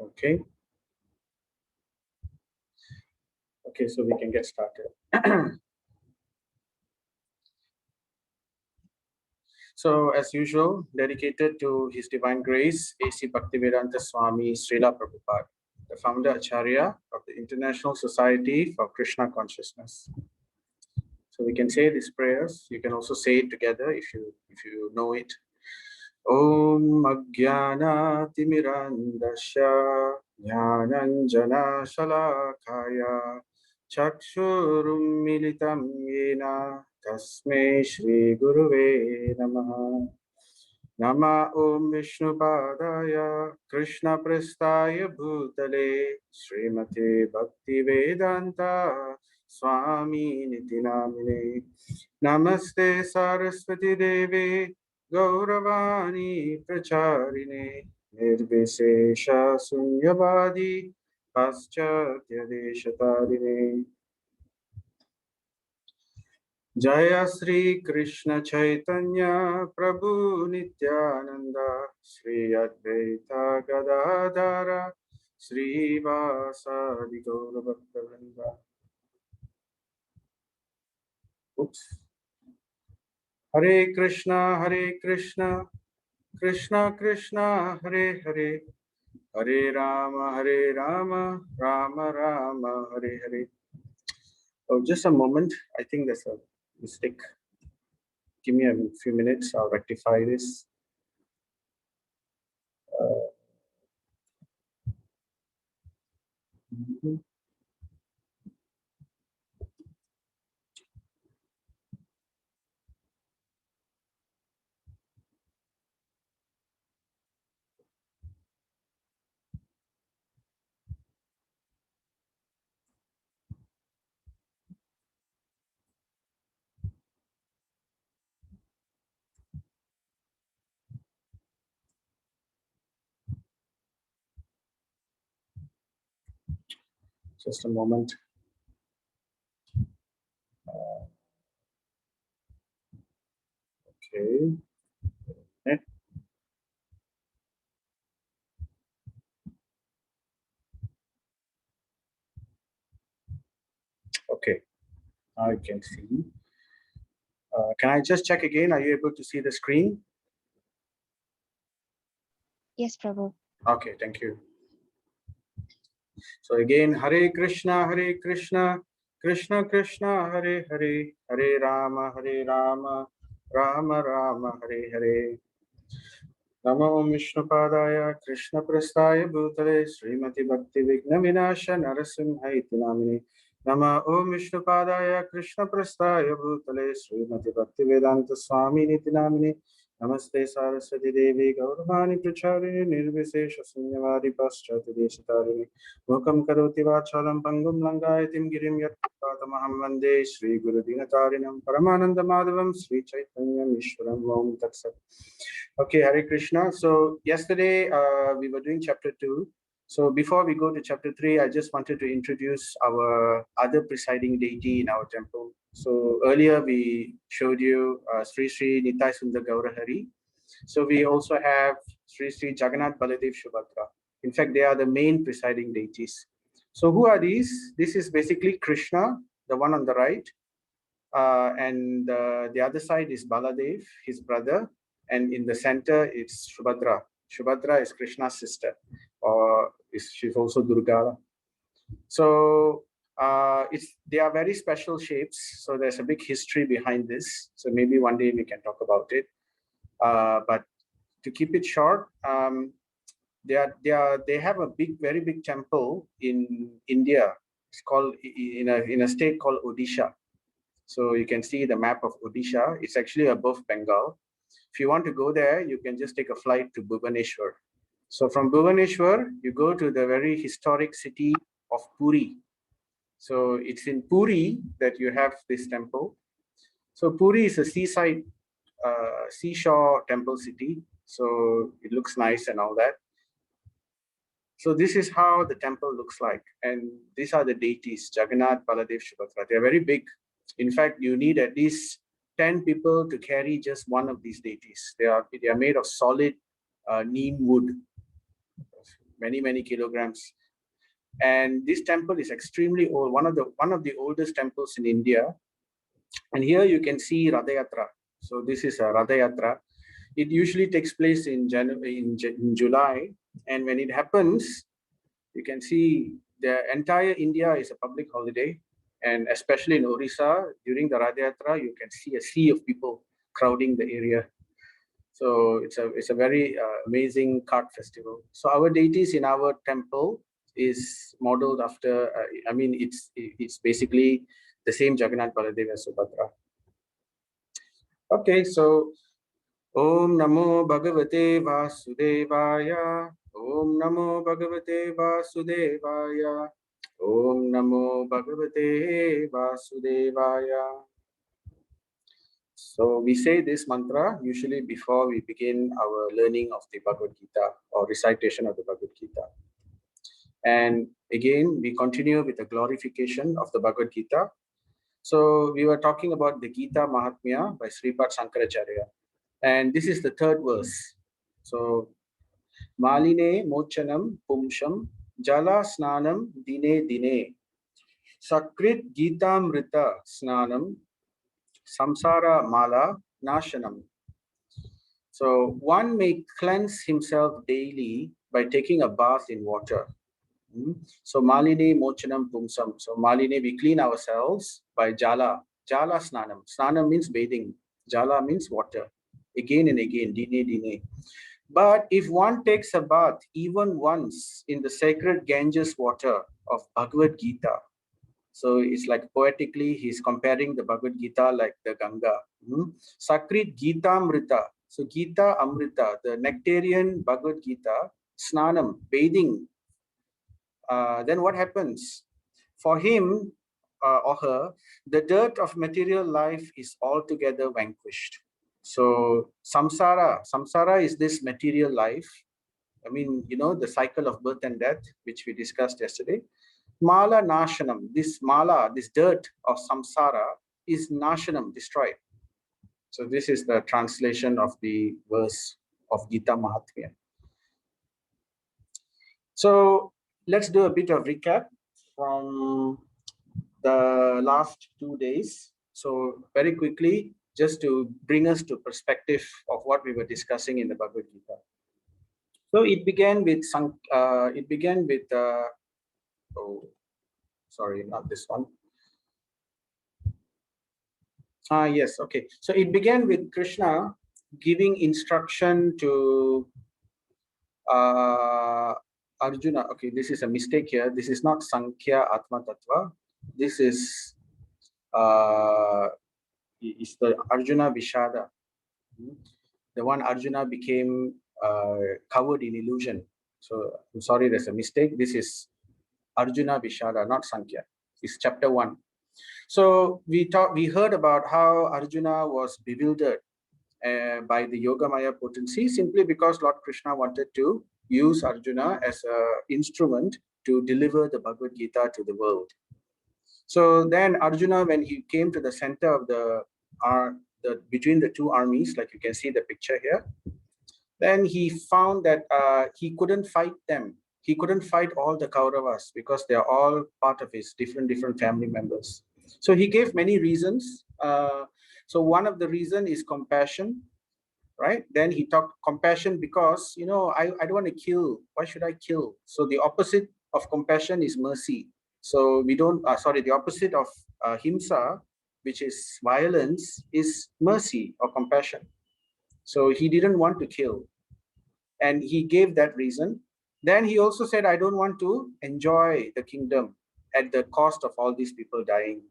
Okay. Okay, so we can get started. So, as usual, dedicated to His Divine Grace, A.C. Bhaktivedanta Swami Srila Prabhupada, the founder Acharya of the International Society for Krishna Consciousness. So we can say these prayers. You can also say it together if you know it. Om Ajnana Timirandasya Jnananjana Shalakaya Chakshurum Militam Yena Tasmai Shri Guruve Namaha. Nama Om Vishnupadaya Krishna Prestaya Bhutale Srimate Bhakti Vedanta Swami Niti Namine. Namaste Saraswati Devi Gauravani Pracharine Nirvishesha Sunyavadi Paschatya Deshatarine. Jaya Sri Krishna Chaitanya Prabhu Nityananda Sri Advaita Gadadhara Sri Vasadi Gaurabhaktavinda. Oops. Hare Krishna, Krishna Krishna, Hare Hare, Hare Rama, Rama Rama, Hare Hare. Oh, just a moment. I think there's a mistake. Give me a few minutes. I'll rectify this. Just a moment. Okay. Okay. Now you can see. Can I just check again? Are you able to see the screen? Yes, Prabhu. Okay, thank you. So again, Hare Krishna, Krishna Krishna, Hare Hare, Hare Rama, Rama Rama, Hare Hare. Namo Vishnupadaya Krishna Prastaya Bhutale Srimati Bhakti Vigna Vinasha Narasimhaiti Namini. Nama Om Vishnupadaya Krishna Prastaya Bhutale Srimati Bhakti Vedanta Swami Niti Namini. Namaste Saraswati Devi Gauravani Pracharini Nirvishesha Sunyavadi Paschati Deshatarini Mukam Karoti Vachalam Pangum Langayatim Girim Yatpatamaham Vande Sri Guru Dinatarinam Paramananda Madhavam Sri Chaitanyam Ishwaram Om Tatsat. Okay, Hare Krishna. So yesterday we were doing chapter 2. So before we go to chapter 3, I just wanted to introduce our other presiding deity in our temple. So earlier we showed you Sri Sri Nitai Sundar Gaurahari. So we also have Sri Sri Jagannath Baladev Subhadra. In fact, they are the main presiding deities. So who are these? This is basically Krishna, the one on the right. And the other side is Baladev, his brother. And in the center, it's Subhadra. Subhadra is Krishna's sister, or she's also Durga. So they are very special shapes. So there's a big history behind this. So maybe one day we can talk about it. But to keep it short, they have a very big temple in India. It's called in a state called Odisha. So you can see the map of Odisha. It's actually above Bengal. If you want to go there, you can just take a flight to Bhubaneswar. So from Bhubaneswar, you go to the very historic city of Puri. So it's in Puri that you have this temple. So Puri is a seashore temple city. So it looks nice and all that. So this is how the temple looks like. And these are the deities, Jagannath, Baladev, Subhadra. They're very big. In fact, you need at least 10 people to carry just one of these deities. They are made of solid neem wood. many kilograms. And this temple is extremely old, one of the oldest temples in India. And here you can see Ratha Yatra. So this is a Ratha Yatra. It usually takes place in July, and when it happens, you can see the entire India is a public holiday, and especially in Orissa during the Ratha Yatra, you can see a sea of people crowding the area. So it's a very amazing cart festival. So our deities in our temple is modeled after. I mean, it's basically the same Jagannath, Baladev, and Subhadra. Okay, so Om Namo Bhagavate Vasudevaya. Om Namo Bhagavate Vasudevaya. Om Namo Bhagavate Vasudevaya. So we say this mantra usually before we begin our learning of the Bhagavad Gita or recitation of the Bhagavad Gita. And again, we continue with the glorification of the Bhagavad Gita. So we were talking about the Gita Mahatmya by Sripad Sankaracharya. And this is the third verse. So, Maline Mochanam Pumsham Jala Snanam Dine Dine Sakrit Gitamrita Snanam Samsara Mala Nashanam. So, one may cleanse himself daily by taking a bath in water. So, Maline Mochanam Pumsam. So, Maline, we clean ourselves by Jala. Jala Snanam. Snanam means bathing. Jala means water. Again and again, dine dine. But if one takes a bath even once in the sacred Ganges water of Bhagavad Gita, so it's like poetically he's comparing the Bhagavad Gita like the Ganga. Sakrit Gita Amrita. So Gita Amrita, the nectarian Bhagavad Gita, Snanam, bathing. Then what happens? For him or her, the dirt of material life is altogether vanquished. So samsara is this material life. I mean, the cycle of birth and death, which we discussed yesterday. Mala nashanam, this dirt of samsara is nashanam, destroyed. So this is the translation of the verse of Gita Mahatmya. So let's do a bit of recap from the last 2 days. So very quickly, just to bring us to perspective of what we were discussing in the Bhagavad Gita. So it began with oh, sorry, not this one. Yes, okay. So it began with Krishna giving instruction to Arjuna. Okay, this is a mistake here. This is not Sankhya Atma Tattva. This is the Arjuna Vishada. The one Arjuna became covered in illusion. So I'm sorry, there's a mistake. This is Arjuna Vishada, not Sankhya. It's chapter 1. So we heard about how Arjuna was bewildered by the Yogamaya potency simply because Lord Krishna wanted to use Arjuna as an instrument to deliver the Bhagavad Gita to the world. So then Arjuna, when he came to the center of between the two armies, like you can see the picture here, then he found that he couldn't fight them. He couldn't fight all the Kauravas because they are all part of his different family members. So he gave many reasons. So one of the reason is compassion, right? Then he talked compassion because, I don't want to kill. Why should I kill? So the opposite of compassion is mercy. So the opposite of himsa, which is violence, is mercy or compassion. So he didn't want to kill. And he gave that reason. Then he also said, I don't want to enjoy the kingdom at the cost of all these people dying.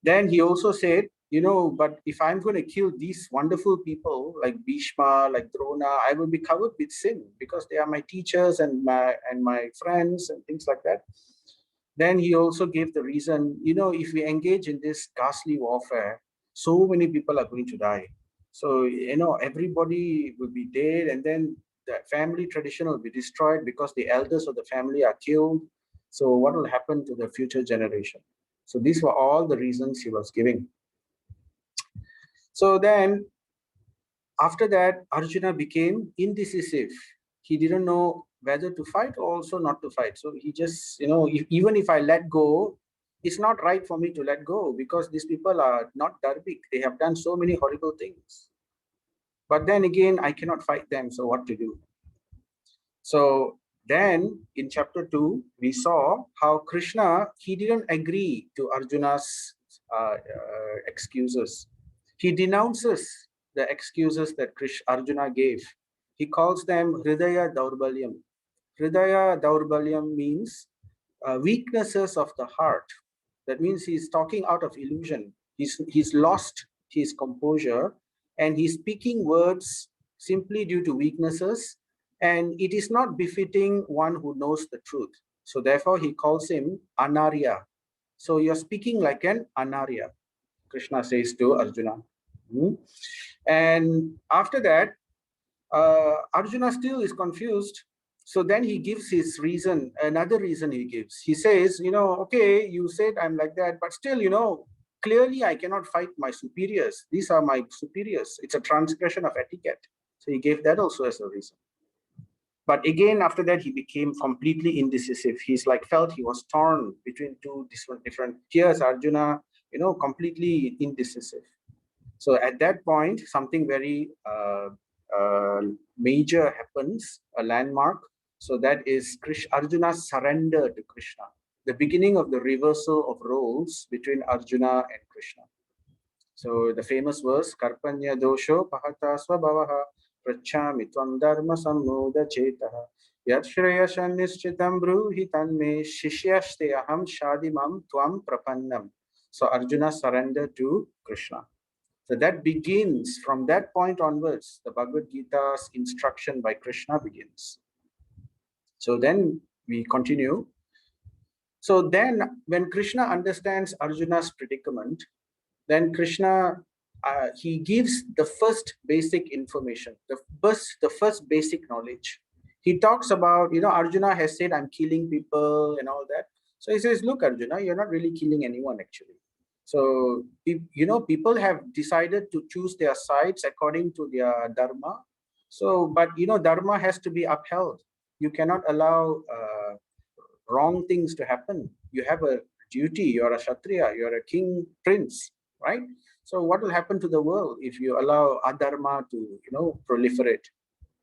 Then he also said, but if I'm going to kill these wonderful people like Bhishma, like Drona, I will be covered with sin because they are my teachers and my friends and things like that. Then he also gave the reason, if we engage in this ghastly warfare, so many people are going to die. So, everybody will be dead, and then the family tradition will be destroyed because the elders of the family are killed. So what will happen to the future generation? So these were all the reasons he was giving. So then, after that, Arjuna became indecisive. he didn't know whether to fight or also not to fight. So he just, even if I let go, it's not right for me to let go because these people are not dharmic. They have done so many horrible things. But then again, I cannot fight them. So what to do? So then in chapter 2, we saw how Krishna, he didn't agree to Arjuna's excuses. He denounces the excuses that Arjuna gave. He calls them Hridaya Daurbalyam. Hridaya Daurbalyam means weaknesses of the heart. That means he's talking out of illusion. He's lost his composure and he's speaking words simply due to weaknesses, and it is not befitting one who knows the truth. So therefore he calls him Anarya. So you're speaking like an Anarya, Krishna says to Arjuna. And after that, Arjuna still is confused. So then he gives his reason, another reason he gives. He says, okay, you said I'm like that, but still, clearly I cannot fight my superiors. These are my superiors. It's a transgression of etiquette. So he gave that also as a reason. But again, after that, he became completely indecisive. He's like felt he was torn between two different. Here's Arjuna, completely indecisive. So at that point, something very major happens, a landmark. So that is Arjuna's surrender to Krishna, the beginning of the reversal of roles between Arjuna and Krishna. So the famous verse, Karpanya dosho pahata swabhavaha prachami tvam dharma sammoda chetaha yat shreyashan nishchitam bruhi tanme shishyaste aham shadimam tvam prapannam. So Arjuna surrendered to Krishna. So that begins, from that point onwards, the Bhagavad Gita's instruction by Krishna begins. So then we continue. So then when Krishna understands Arjuna's predicament, then Krishna, he gives the first basic information, the first basic knowledge. He talks about, Arjuna has said, I'm killing people and all that. So he says, look, Arjuna, you're not really killing anyone actually. So, people have decided to choose their sides according to their dharma. So, but, dharma has to be upheld. You cannot allow wrong things to happen. You have a duty. You're a Kshatriya. You're a king, prince, right? So what will happen to the world if you allow adharma to, proliferate?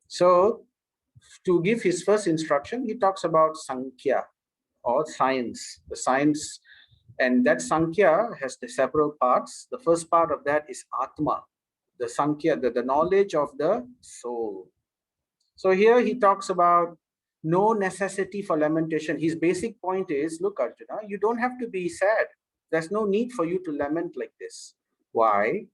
So to give his first instruction, he talks about Sankhya or science, the science. And that Sankhya has the several parts. The first part of that is Atma, the Sankhya, the knowledge of the soul. So here he talks about no necessity for lamentation. His basic point is, look, Arjuna, you don't have to be sad. There's no need for you to lament like this. Why?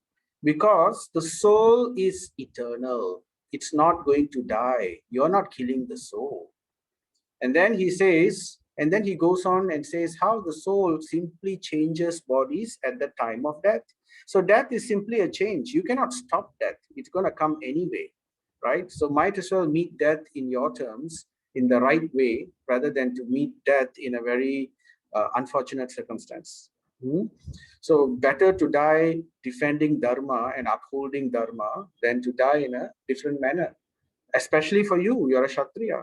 Because the soul is eternal. It's not going to die. You're not killing the soul. And then he says, and then he goes on and says how the soul simply changes bodies at the time of death. So death is simply a change. You cannot stop death. It's going to come anyway, right? So might as well meet death in your terms, in the right way, rather than to meet death in a very unfortunate circumstance. So better to die defending dharma and upholding dharma than to die in a different manner, especially for you. You're a Kshatriya.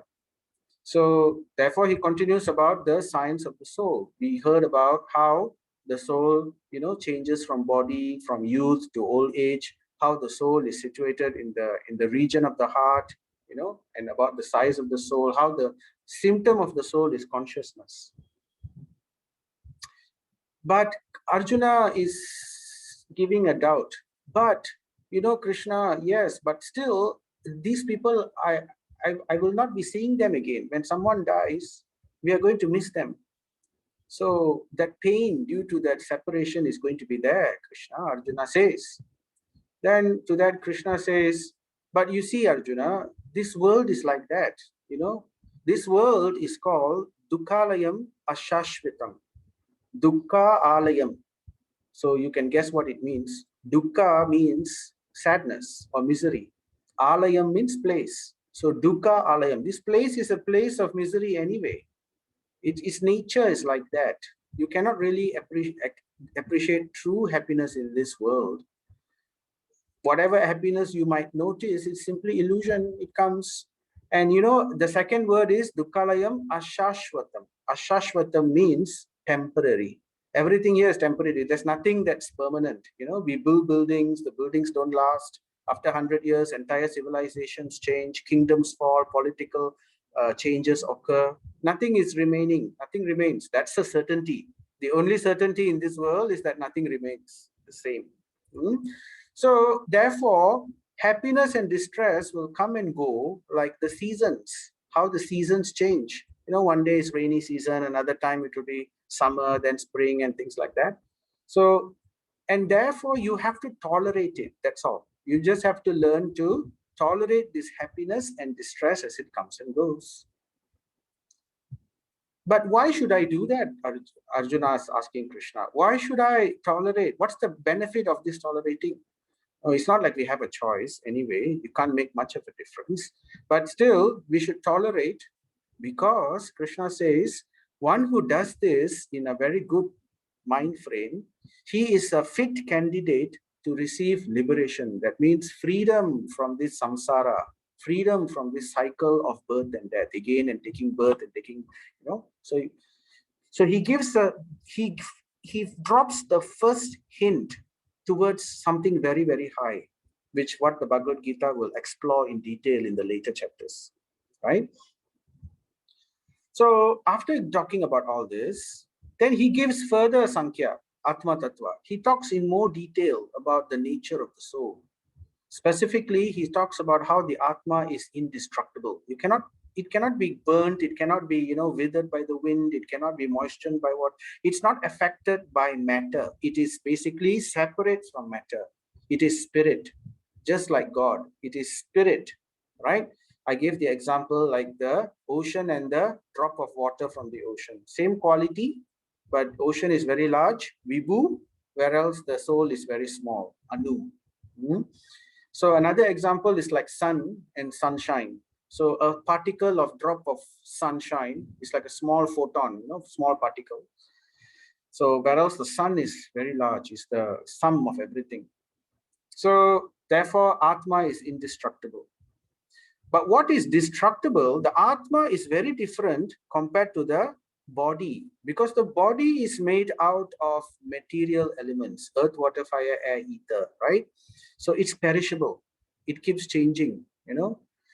So therefore, he continues about the science of the soul. We heard about how the soul, changes from body, from youth to old age, how the soul is situated in the region of the heart, and about the size of the soul, how the symptom of the soul is consciousness. But Arjuna is giving a doubt. But, Krishna, yes, but still, these people, I will not be seeing them again. When someone dies, we are going to miss them. So that pain due to that separation is going to be there, Krishna, Arjuna says. Then to that, Krishna says, but you see, Arjuna, this world is like that. This world is called Dukkalayam Ashashvitam. Dukkha Alayam. So you can guess what it means. Dukkha means sadness or misery. Alayam means place. So Dukkha Alayam. This place is a place of misery anyway. Its nature is like that. You cannot really appreciate true happiness in this world. Whatever happiness you might notice is simply illusion. It comes And the second word is dukkhalayam ashashvatam. Ashashvatam means temporary. Everything here is temporary. There's nothing that's permanent. We build buildings, the buildings don't last. After 100 years, entire civilizations change, kingdoms fall, political changes occur. Nothing is remaining, nothing remains. That's a certainty. The only certainty in this world is that nothing remains the same. So therefore, happiness and distress will come and go like the seasons, how the seasons change. One day is rainy season, another time it will be summer, then spring and things like that. So, and therefore you have to tolerate it. That's all. You just have to learn to tolerate this happiness and distress as it comes and goes. But why should I do that? Arjuna is asking Krishna. Why should I tolerate? What's the benefit of this tolerating? Oh, it's not like we have a choice anyway. You can't make much of a difference. But still, we should tolerate, because Krishna says, one who does this in a very good mind frame, he is a fit candidate to receive liberation. That means freedom from this samsara, freedom from this cycle of birth and death, again and taking birth and taking, so he gives he drops the first hint towards something very, very high, which what the Bhagavad Gita will explore in detail in the later chapters, right? So after talking about all this, then he gives further Sankhya, Atma Tattva. He talks in more detail about the nature of the soul. Specifically, he talks about how the Atma is indestructible. It cannot be burnt, it cannot be, withered by the wind, it cannot be moistened by what. It's not affected by matter. It is basically separate from matter. It is spirit, just like God. It is spirit, right? I gave the example like the ocean and the drop of water from the ocean. Same quality, but ocean is very large, Vibhu, whereas the soul is very small, Anu. So another example is like sun and sunshine. So a particle of drop of sunshine is like a small photon, small particle. So whereas the sun is very large, is the sum of everything. So therefore, Atma is indestructible. But what is destructible, the Atma is very different compared to the body, because the body is made out of material elements, earth, water, fire, air, ether, right? So it's perishable. It keeps changing,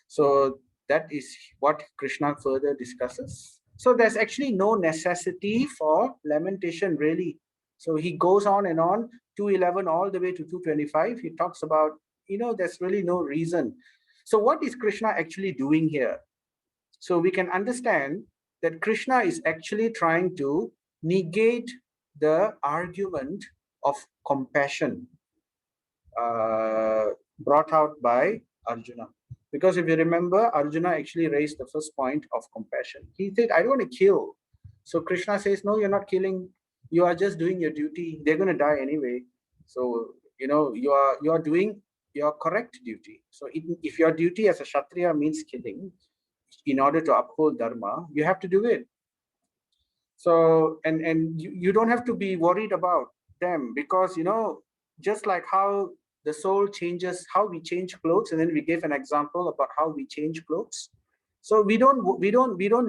So that is what Krishna further discusses. So there's actually no necessity for lamentation, really. So he goes on and on, 211 all the way to 225. He talks about, there's really no reason. So what is Krishna actually doing here? So we can understand that Krishna is actually trying to negate the argument of compassion brought out by Arjuna. Because if you remember, Arjuna actually raised the first point of compassion. He said, I don't want to kill. So Krishna says, no, you're not killing. You are just doing your duty. They're going to die anyway. So, you are doing your correct duty. So if your duty as a Kshatriya means killing, in order to uphold Dharma, you have to do it. So, and you don't have to be worried about them, because, just like how the soul changes, how we change clothes, and then we gave an example about how we change clothes. So we don't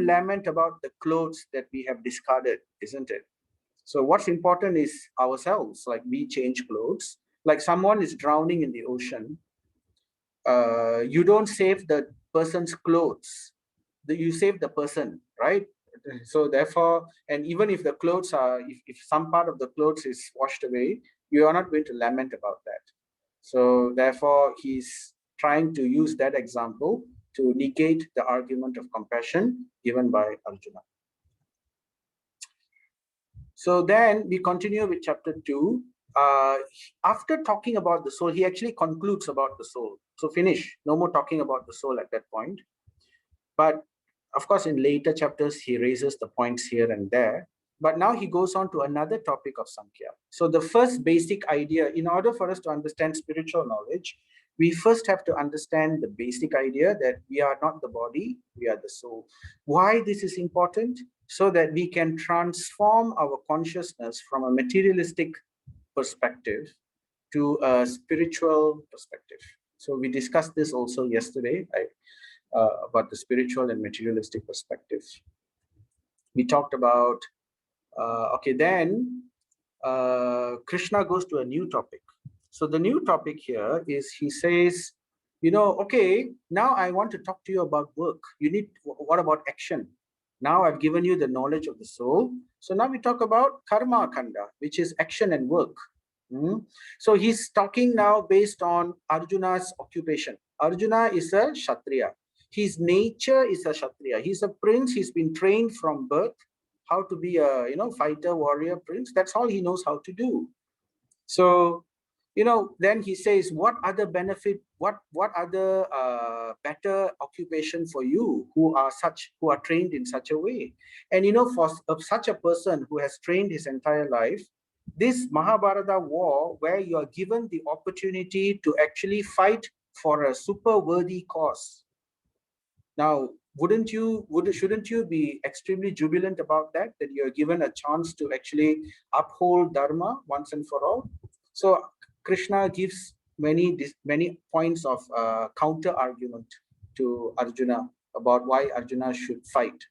lament about the clothes that we have discarded, isn't it? So what's important is ourselves, like we change clothes. Like someone is drowning in the ocean, you don't save the person's clothes, you save the person, right? So therefore, and even if the clothes are, if some part of the clothes is washed away, you are not going to lament about that. So therefore, he's trying to use that example to negate the argument of compassion given by Arjuna. So then we continue with chapter 2. After talking about the soul, he actually concludes about the soul. So finish, no more talking about the soul at that point. But of course, in later chapters, he raises the points here and there. But now he goes on to another topic of Sankhya. So the first basic idea, in order for us to understand spiritual knowledge, we first have to understand the basic idea that we are not the body, we are the soul. Why this is important? So that we can transform our consciousness from a materialistic perspective to a spiritual perspective. So we discussed this also yesterday. about the spiritual and materialistic perspective. We talked about, okay, then Krishna goes to a new topic. So the new topic here is, he says, okay, now I want to talk to you about work. What about action? Now I've given you the knowledge of the soul. So now we talk about karma kanda, which is action and work. So he's talking now based on Arjuna's occupation. Arjuna is a Kshatriya. His nature is a Kshatriya. He's a prince. He's been trained from birth how to be a fighter, warrior, prince. That's all he knows how to do. So then he says, what other benefit, what other better occupation for you who are trained in such a way? And for such a person who has trained his entire life, this Mahabharata war, where you are given the opportunity to actually fight for a super worthy cause. Now, shouldn't you be extremely jubilant about that you're given a chance to actually uphold dharma once and for all? So Krishna gives many points of counter argument to Arjuna about why Arjuna should fight.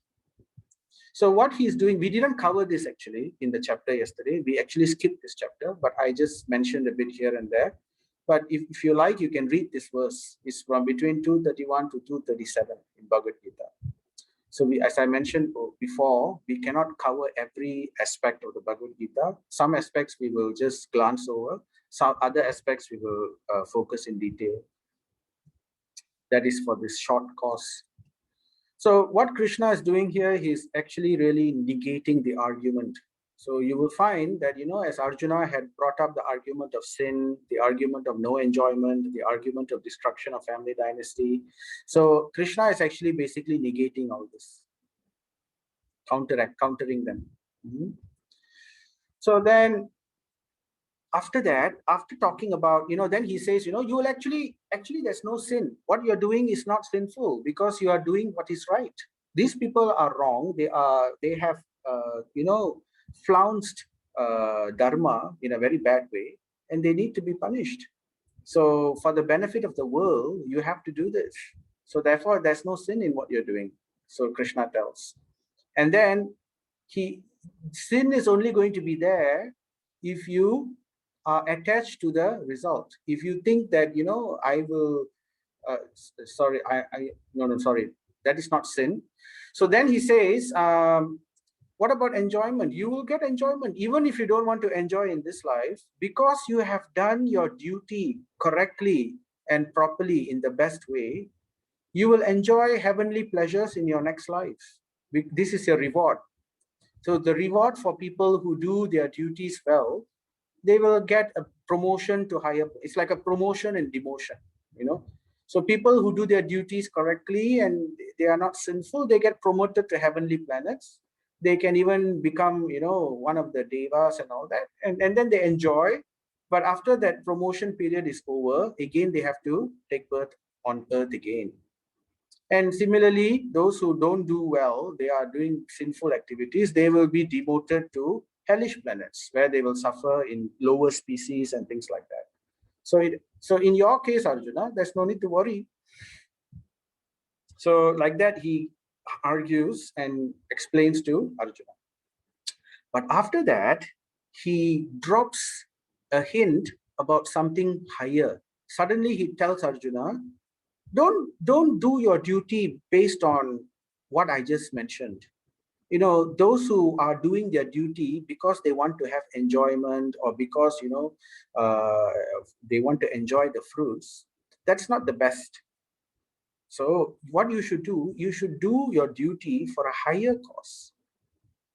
So what he's doing, we didn't cover this actually in the chapter yesterday. We actually skipped this chapter, but I just mentioned a bit here and there. But if you like, you can read this verse. It's from between 231 to 237 in Bhagavad Gita. So as I mentioned before, we cannot cover every aspect of the Bhagavad Gita. Some aspects we will just glance over. Some other aspects we will focus in detail. That is for this short course. So what Krishna is doing here, he's actually really negating the argument. So you will find that, as Arjuna had brought up the argument of sin, the argument of no enjoyment, the argument of destruction of family dynasty. So Krishna is actually basically negating all this, countering them. So then after that, after talking about, then he says, you will actually there's no sin. What you're doing is not sinful because you are doing what is right. These people are wrong. They have, flounced dharma in a very bad way, and they need to be punished. So for the benefit of the world, you have to do this. So therefore, there's no sin in what you're doing. So Krishna tells. And then sin is only going to be there if you are attached to the result. If you think that, I will, sorry, sorry, that is not sin. So then he says, what about enjoyment? You will get enjoyment even if you don't want to enjoy in this life, because you have done your duty correctly and properly in the best way. You will enjoy heavenly pleasures in your next life. This is your reward. So the reward for people who do their duties well, they will get a promotion to higher. It's like a promotion and demotion, So people who do their duties correctly and they are not sinful, they get promoted to heavenly planets. They can even become, one of the devas and all that. And then they enjoy. But after that promotion period is over, again, they have to take birth on earth again. And similarly, those who don't do well, they are doing sinful activities, they will be demoted to hellish planets where they will suffer in lower species and things like that. So in your case, Arjuna, there's no need to worry. So like that, he argues and explains to Arjuna. But after that, he drops a hint about something higher. Suddenly he tells Arjuna, don't do your duty based on what I just mentioned. Those who are doing their duty because they want to have enjoyment or because they want to enjoy the fruits, that's not the best. So what you should do your duty for a higher cause.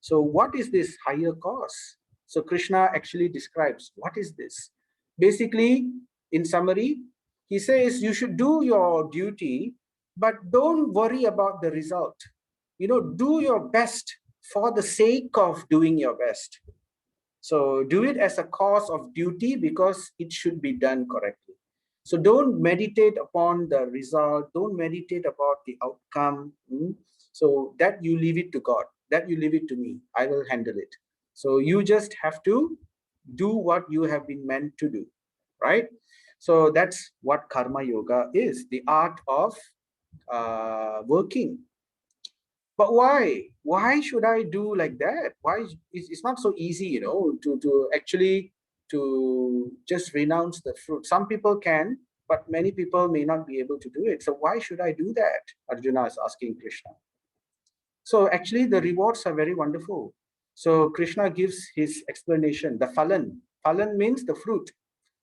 So what is this higher cause? So Krishna actually describes what is this. Basically, in summary, he says you should do your duty, but don't worry about the result. Do your best for the sake of doing your best. So do it as a cause of duty because it should be done correctly. So don't meditate upon the result. Don't meditate about the outcome. So that you leave it to God. That you leave it to me. I will handle it. So you just have to do what you have been meant to do, right? So that's what karma yoga is, the art of working. But why? Why should I do like that? Why? It's not so easy, you know, to actually to just renounce the fruit. Some people can, but many people may not be able to do it. So why should I do that? Arjuna is asking Krishna. So actually, the rewards are very wonderful. So Krishna gives his explanation. The phalan. Phalan means the fruit.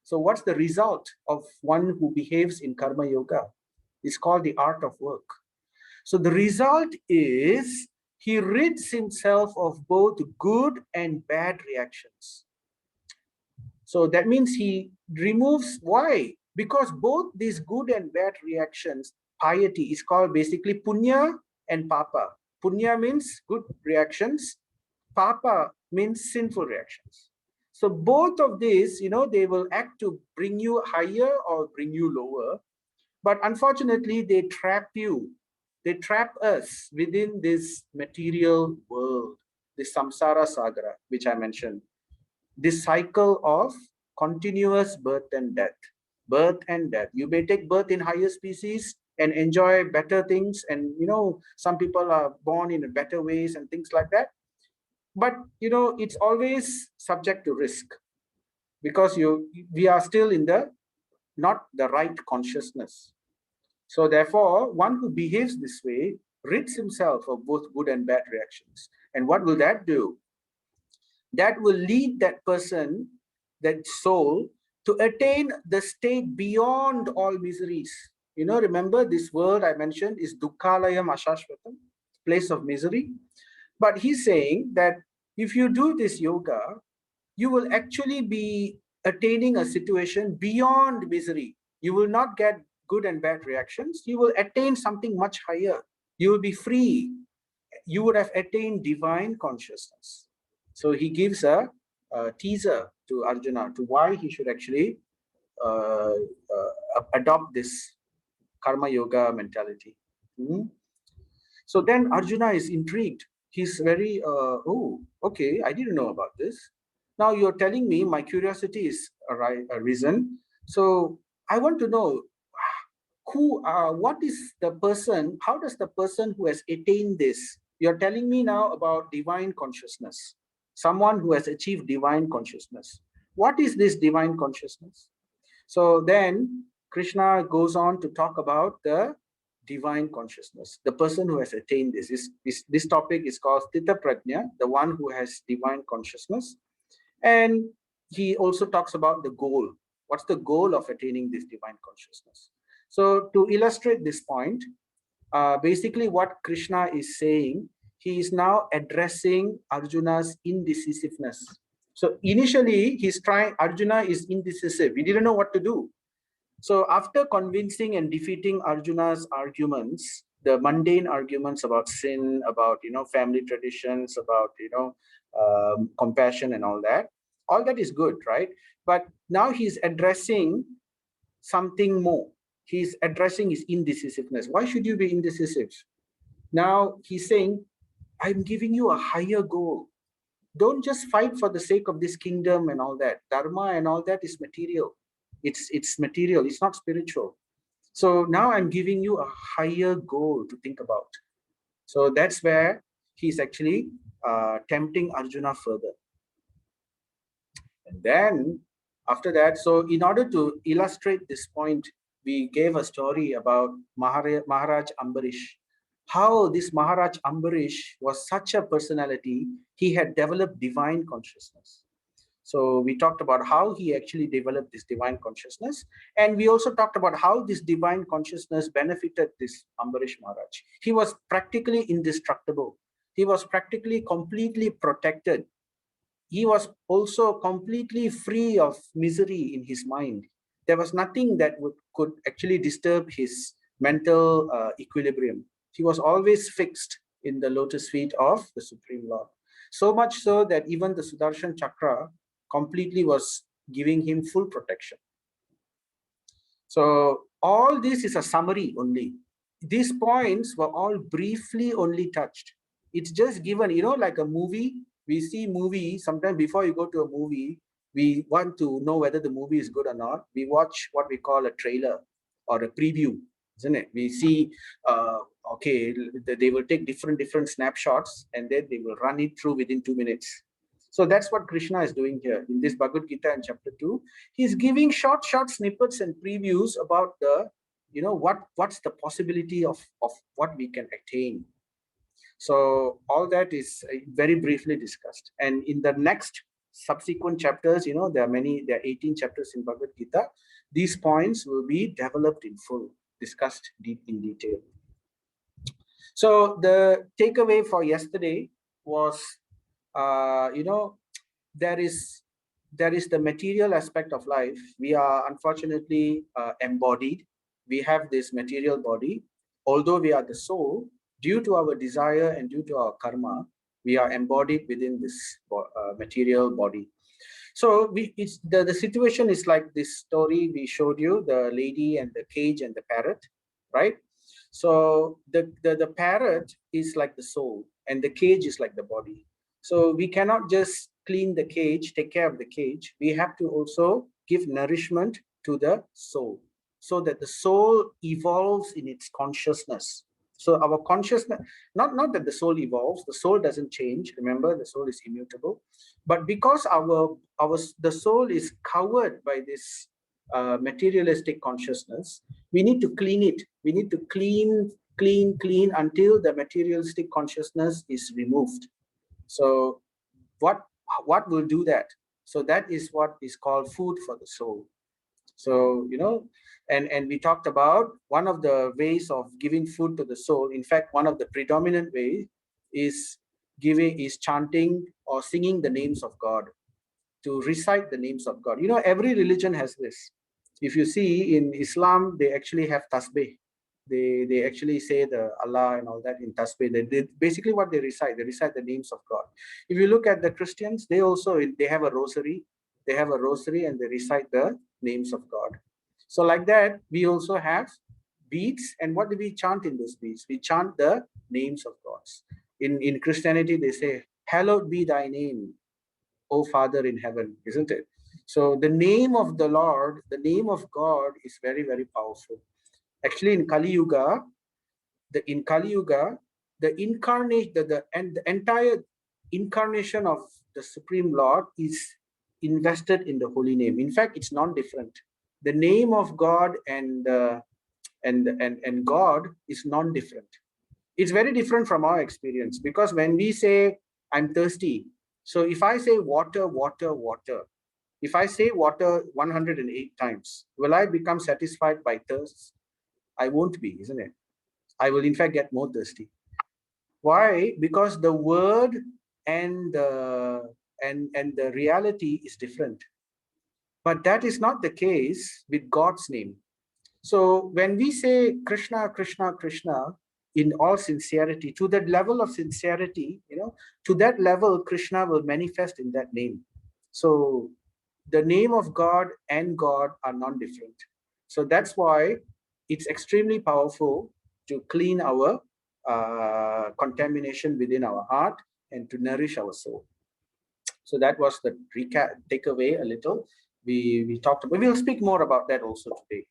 So what's the result of one who behaves in karma yoga? It's called the art of work. So the result is he rids himself of both good and bad reactions. So that means he removes, why? Because both these good and bad reactions, piety is called basically punya and papa. Punya means good reactions, papa means sinful reactions. So both of these, you know, they will act to bring you higher or bring you lower. But unfortunately, they trap you. They trap us within this material world, this samsara sagara, which I mentioned. This cycle of continuous birth and death. Birth and death. You may take birth in higher species and enjoy better things. And, you know, some people are born in better ways and things like that. But, you know, it's always subject to risk because we are still in the not the right consciousness. So therefore, one who behaves this way rids himself of both good and bad reactions. And what will that do? That will lead that person, that soul, to attain the state beyond all miseries. You know, remember this word I mentioned is dukkhalayam ashashvatam, place of misery. But he's saying that if you do this yoga, you will actually be attaining a situation beyond misery. You will not get good and bad reactions. You will attain something much higher. You will be free. You would have attained divine consciousness. So he gives a teaser to Arjuna to why he should actually adopt this karma yoga mentality. Hmm? So then Arjuna is intrigued. He's very, oh, okay, I didn't know about this. Now you're telling me my curiosity is arisen. So I want to know what is the person, how does the person who has attained this, you're telling me now about divine consciousness, someone who has achieved divine consciousness. What is this divine consciousness? So then Krishna goes on to talk about the divine consciousness, the person who has attained this. This topic is called Sthita Prajna, the one who has divine consciousness. And he also talks about the goal. What's the goal of attaining this divine consciousness? So to illustrate this point, basically what Krishna is saying, he is now addressing Arjuna's indecisiveness. So initially Arjuna is indecisive. He didn't know what to do. So after convincing and defeating Arjuna's arguments, the mundane arguments about sin, about, you know, family traditions, about, you know, compassion and all that is good, right? But now he's addressing something more. He's addressing his indecisiveness. Why should you be indecisive? Now he's saying, I'm giving you a higher goal. Don't just fight for the sake of this kingdom and all that. Dharma and all that is material. It's material. It's not spiritual. So now I'm giving you a higher goal to think about. So that's where he's actually tempting Arjuna further. And then after that, so in order to illustrate this point, we gave a story about Maharaj Ambarish. How this Maharaj Ambarish was such a personality, he had developed divine consciousness. So we talked about how he actually developed this divine consciousness. And we also talked about how this divine consciousness benefited this Ambarish Maharaj. He was practically indestructible. He was practically completely protected. He was also completely free of misery in his mind. There was nothing that could actually disturb his mental equilibrium. He was always fixed in the lotus feet of the Supreme Lord. So much so that even the Sudarshan Chakra completely was giving him full protection. So all this is a summary only. These points were all briefly only touched. It's just given, you know, like a movie. We see movie, sometimes before you go to a movie, we want to know whether the movie is good or not. We watch what we call a trailer or a preview. isn't it? We see, okay, they will take different snapshots and then they will run it through within 2 minutes. So that's what Krishna is doing here in this Bhagavad Gita in chapter 2. He's giving short snippets and previews about the, what's the possibility of what we can attain. So all that is very briefly discussed. And in the next subsequent chapters, there are 18 chapters in Bhagavad Gita. These points will be developed in full, discussed in detail. So the takeaway for yesterday was, there is the material aspect of life. We are unfortunately embodied. We have this material body. Although we are the soul, due to our desire and due to our karma, we are embodied within this material body. So the situation is like this story we showed you, the lady and the cage and the parrot, right? So the parrot is like the soul and the cage is like the body. So we cannot just clean the cage, take care of the cage. We have to also give nourishment to the soul so that the soul evolves in its consciousness. So our consciousness, not that the soul evolves, the soul doesn't change. Remember, the soul is immutable. But because the soul is covered by this materialistic consciousness, we need to clean it. We need to clean until the materialistic consciousness is removed. So what will do that? So that is what is called food for the soul. So, and we talked about one of the ways of giving food to the soul. In fact, one of the predominant ways is chanting or singing the names of God, to recite the names of God. Every religion has this. If you see in Islam, they actually have tasbih. They actually say the Allah and all that in tasbih. They basically what they recite the names of God. If you look at the Christians, they have a rosary. They have a rosary and they recite the names of God. So like that, we also have beads. And what do we chant in those beads? We chant the names of gods. In Christianity, they say, "Hallowed be thy name, O Father in heaven," isn't it? So the name of the Lord, the name of God is very, very powerful. Actually, in Kali Yuga, the incarnation, the entire incarnation of the Supreme Lord is invested in the holy name. In fact, it's non-different. The name of God and God is non-different. It's very different from our experience, because when we say I'm thirsty, so if I say water, water, water, if I say water 108 times, will I become satisfied by thirst? I won't be, isn't it? I will in fact get more thirsty. Why? Because the word and the reality is different. But that is not the case with God's name. So when we say Krishna, Krishna, Krishna, in all sincerity, to that level of sincerity, to that level, Krishna will manifest in that name. So the name of God and God are non-different. So that's why it's extremely powerful to clean our contamination within our heart and to nourish our soul. So that was the recap, takeaway a little. We talked about, we'll speak more about that also today.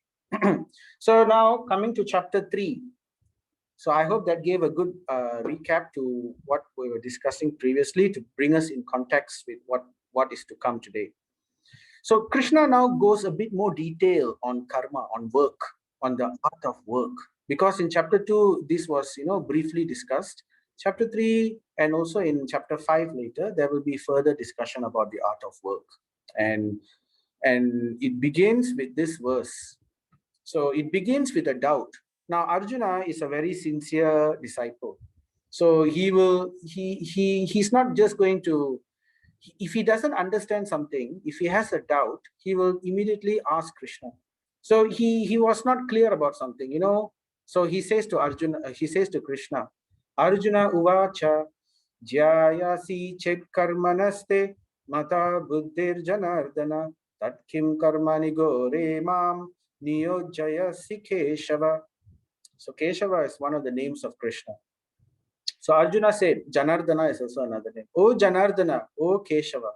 So now coming to chapter 3. So I hope that gave a good recap to what we were discussing previously, to bring us in context with what is to come today. So Krishna now goes a bit more detail on karma, on work, on the art of work, because in chapter 2 this was briefly discussed. Chapter 3 and also in chapter 5 later, there will be further discussion about the art of work, and it begins with this verse. So it begins with a doubt. Now Arjuna is a very sincere disciple, so he's not just going to, if he doesn't understand something, if he has a doubt, he will immediately ask Krishna. So he was not clear about something, so he says to Arjuna, he says to Krishna, Arjuna uvacha jyayasi chet karmanaste mata buddhir janardana tat kim karmani gore mam niyojayasi Keshava. So Keshava is one of the names of Krishna. So Arjuna said, Janardana is also another name. Oh Janardana, oh Keshava,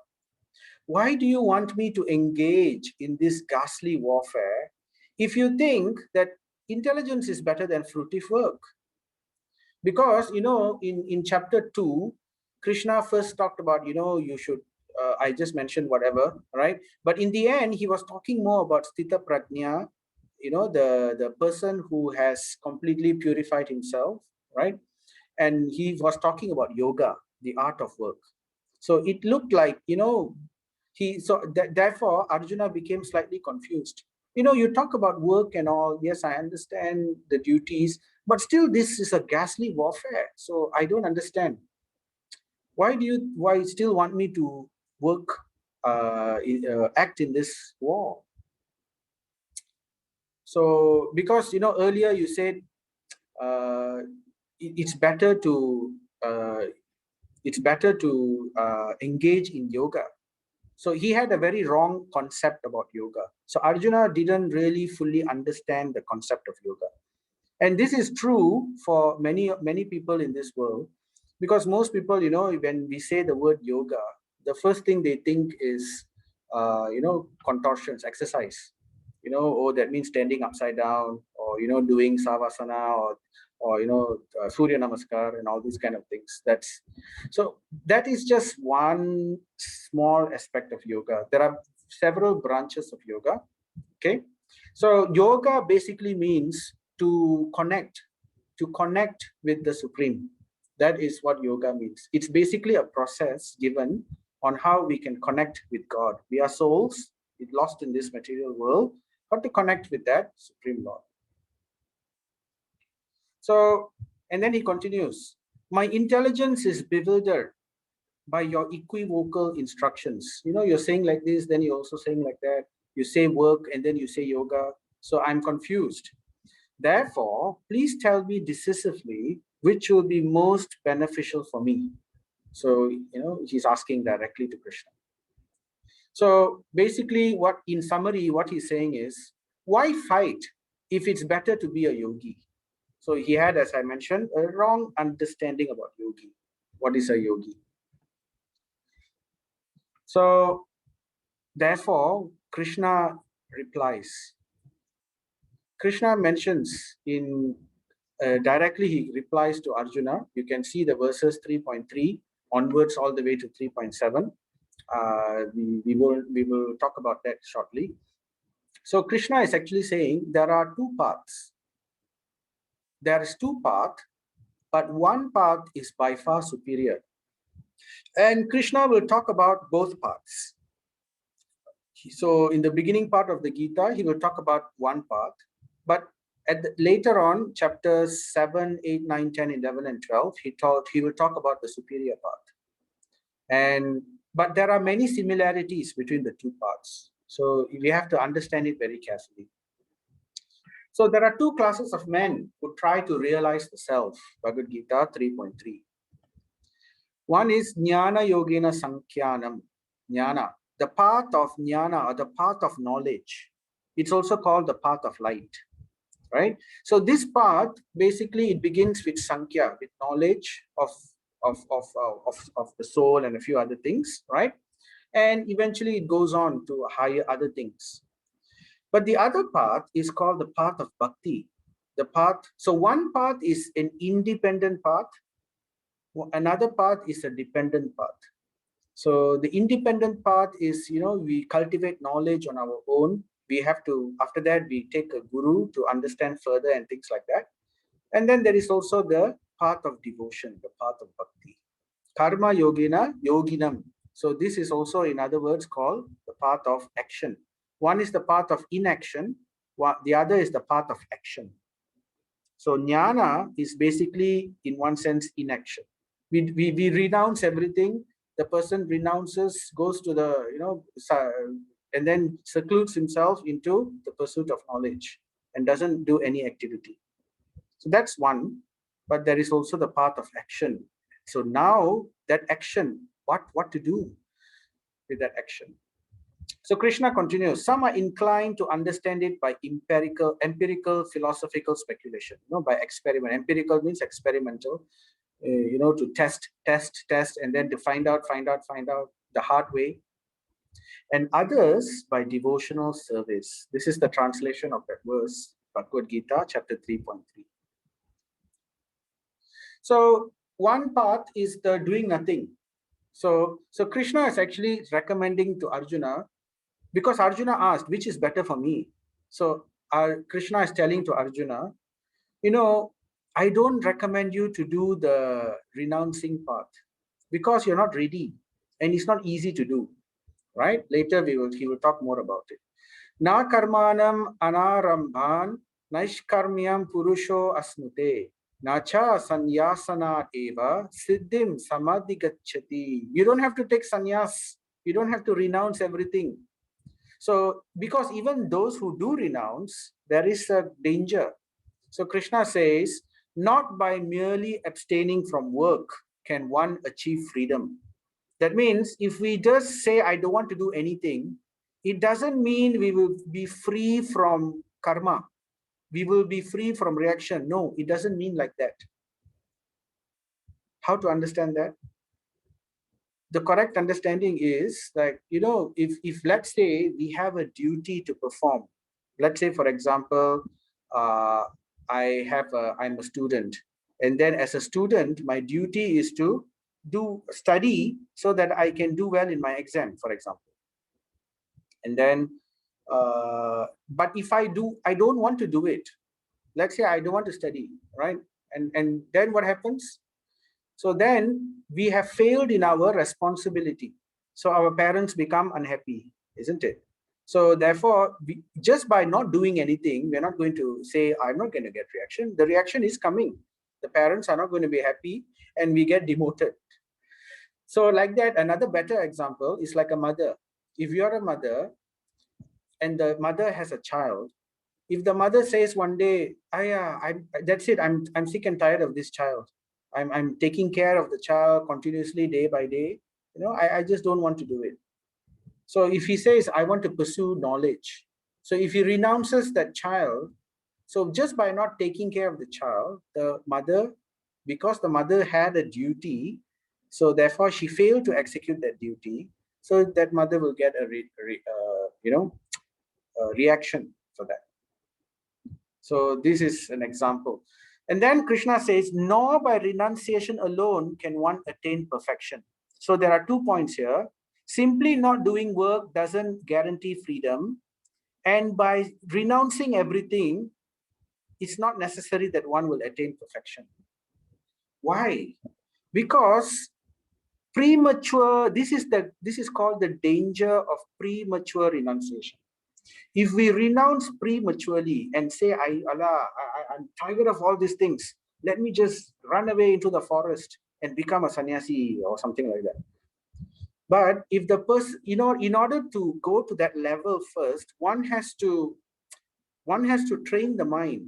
why do you want me to engage in this ghastly warfare if you think that intelligence is better than fruitive work. Because, in chapter 2, Krishna first talked about, you should, I just mentioned whatever, right? But in the end, he was talking more about Sthita Prajna, the person who has completely purified himself, right? And he was talking about yoga, the art of work. So it looked like, therefore Arjuna became slightly confused. You talk about work and all, yes, I understand the duties, but still this is a ghastly warfare. So I don't understand. Why you still want me to work, act in this war? So because, earlier you said, uh, it's better to uh, engage in yoga. So he had a very wrong concept about yoga. So Arjuna didn't really fully understand the concept of yoga. And this is true for many people in this world, because most people, when we say the word yoga, the first thing they think is, contortions, exercise. Oh, that means standing upside down, or doing savasana, or Surya Namaskar and all these kind of things. That is just one small aspect of yoga. There are several branches of yoga. Okay, so yoga basically means to connect with the Supreme. That is what yoga means. It's basically a process given on how we can connect with God. We are souls lost in this material world, how to connect with that Supreme Lord. So, and then he continues, my intelligence is bewildered by your equivocal instructions. You're saying like this, then you're also saying like that. You say work and then you say yoga. So I'm confused. Therefore, please tell me decisively which will be most beneficial for me. So, he's asking directly to Krishna. So basically, in summary, what he's saying is, why fight if it's better to be a yogi? So he had, as I mentioned, a wrong understanding about yogi. What is a yogi? So therefore, Krishna replies. Krishna mentions directly, he replies to Arjuna. You can see the verses 3.3 onwards all the way to 3.7. We will talk about that shortly. So Krishna is actually saying there are two paths. There is two paths, but one path is by far superior. And Krishna will talk about both paths. So in the beginning part of the Gita, he will talk about one path, but later on, chapters 7, 8, 9, 10, 11, and 12, he will talk about the superior path. But there are many similarities between the two paths. So we have to understand it very carefully. So there are two classes of men who try to realize the self, Bhagavad Gita 3.3. One is Jnana Yogena Sankhyanam, Jnana, the path of Jnana, or the path of knowledge. It's also called the path of light, right? So this path, basically, it begins with Sankhya, with knowledge of the soul and a few other things, right? And eventually it goes on to higher other things. But the other path is called the path of Bhakti. So one path is an independent path, another path is a dependent path. So the independent path is, we cultivate knowledge on our own. We have to, after that, we take a guru to understand further and things like that. And then there is also the path of devotion, the path of bhakti. Karma yogina yoginam. So this is also, in other words, called the path of action. One is the path of inaction, the other is the path of action. So jnana is basically, in one sense, inaction. We renounce everything. The person renounces, goes to the, and then secludes himself into the pursuit of knowledge and doesn't do any activity. So that's one. But there is also the path of action. So now that action, what to do with that action? So Krishna continues, some are inclined to understand it by empirical philosophical speculation, by experiment. Empirical means experimental, to test, and then to find out the hard way. And others by devotional service. This is the translation of that verse. Bhagavad Gita, chapter 3.3. So one path is the doing nothing. So Krishna is actually recommending to Arjuna, because Arjuna asked, which is better for me? So Krishna is telling to Arjuna, I don't recommend you to do the renouncing path because you're not ready and it's not easy to do, right? Later he will talk more about it. Na karmanam anarambhan naishkarmyam purusho asnute nacha sanyasana eva siddhim samadhigacchati. You don't have to take sannyas. You don't have to renounce everything. So because even those who do renounce, there is a danger. So Krishna says, not by merely abstaining from work can one achieve freedom. That means if we just say, I don't want to do anything, it doesn't mean we will be free from karma. We will be free from reaction. No, it doesn't mean like that. How to understand that? The correct understanding is like, if let's say we have a duty to perform, let's say, for example, I'm a student, and then as a student, my duty is to study so that I can do well in my exam, for example. And then, but if I don't want to do it. Let's say I don't want to study, right? And then what happens? So then we have failed in our responsibility. So our parents become unhappy, isn't it? So therefore, just by not doing anything, we're not going to say, I'm not going to get reaction. The reaction is coming. The parents are not going to be happy and we get demoted. So like that, another better example is like a mother. If you're a mother and the mother has a child, if the mother says one day, that's it, I'm sick and tired of this child. I'm taking care of the child continuously day by day. I just don't want to do it. So if he says, I want to pursue knowledge, so if he renounces that child, so just by not taking care of the child, the mother, because the mother had a duty, so therefore she failed to execute that duty, so that mother will get a reaction for that. So this is an example. And then Krishna says, nor by renunciation alone can one attain perfection. So there are 2 points here. Simply not doing work doesn't guarantee freedom. And by renouncing everything, it's not necessary that one will attain perfection. Why? Because this is called the danger of premature renunciation. If we renounce prematurely and say, I'm tired of all these things, let me just run away into the forest and become a sannyasi or something like that. But if the person, in order to go to that level first, one has to train the mind.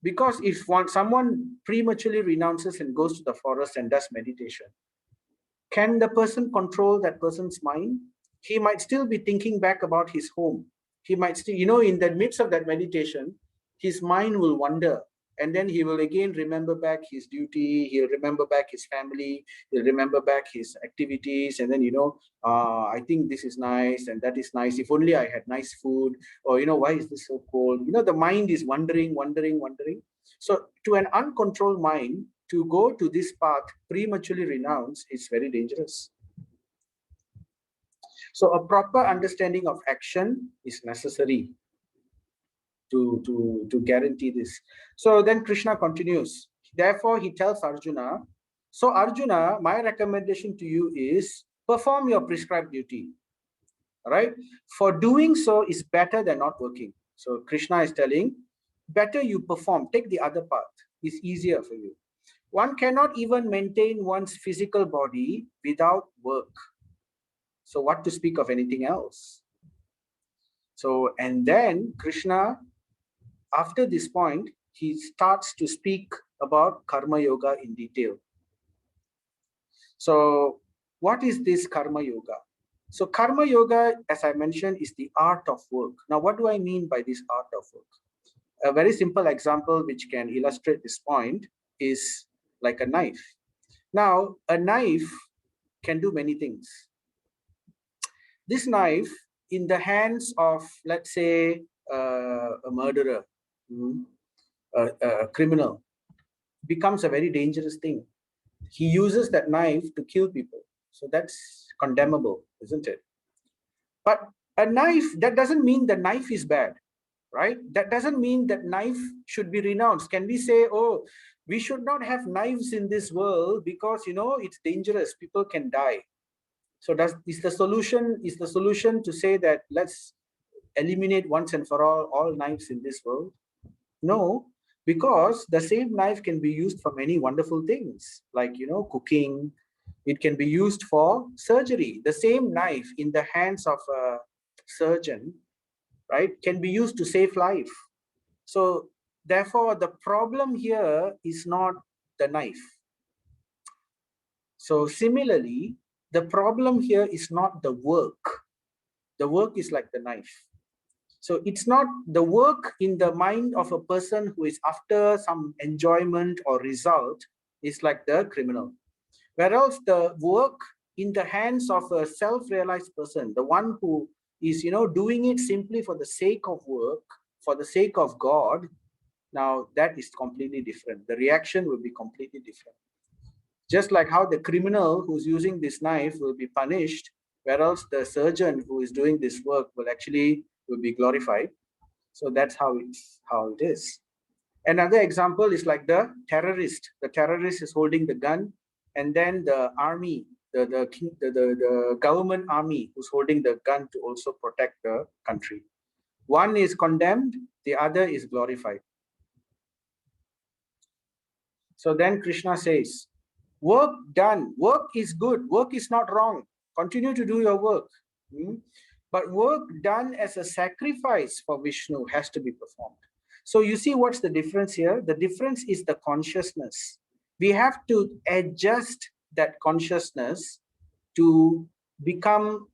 Because if someone prematurely renounces and goes to the forest and does meditation, can the person control that person's mind? He might still be thinking back about his home. He might still, in the midst of that meditation, his mind will wander. And then he will again remember back his duty. He'll remember back his family. He'll remember back his activities. And then, I think this is nice and that is nice. If only I had nice food. Or, why is this so cold? The mind is wandering. So to an uncontrolled mind, to go to this path, prematurely renounce, is very dangerous. So a proper understanding of action is necessary to guarantee this. So then Krishna continues. Therefore, he tells Arjuna, so Arjuna, my recommendation to you is perform your prescribed duty. Right? For doing so is better than not working. So Krishna is telling, better you perform, take the other path. It's easier for you. One cannot even maintain one's physical body without work. So what to speak of anything else? So, and then Krishna, after this point, he starts to speak about karma yoga in detail. So what is this karma yoga? So karma yoga, as I mentioned, is the art of work. Now, what do I mean by this art of work? A very simple example which can illustrate this point is like a knife. Now, a knife can do many things. This knife in the hands of, let's say, a murderer, a criminal, becomes a very dangerous thing. He uses that knife to kill people. So that's condemnable, isn't it? But a knife, that doesn't mean the knife is bad, right? That doesn't mean that knife should be renounced. Can we say, oh, we should not have knives in this world because, it's dangerous, people can die? So is the solution to say that let's eliminate once and for all knives in this world? No, because the same knife can be used for many wonderful things, like cooking. It can be used for surgery. The same knife in the hands of a surgeon, right, can be used to save life. So therefore, the problem here is not the knife. So similarly, the problem here is not the work. The work is like the knife. So it's not the work in the mind of a person who is after some enjoyment or result is like the criminal. Whereas the work in the hands of a self-realized person, the one who is, doing it simply for the sake of work, for the sake of God, now that is completely different. The reaction will be completely different. Just like how the criminal who's using this knife will be punished, whereas the surgeon who is doing this work will be glorified. So that's how it is. Another example is like the terrorist. The terrorist is holding the gun, and then the army, the government army who's holding the gun to also protect the country. One is condemned, the other is glorified. So then Krishna says, work done, work is good, work is not wrong. Continue to do your work. But work done as a sacrifice for Vishnu has to be performed. So you see what's the difference here? The difference is the consciousness. We have to adjust that consciousness to become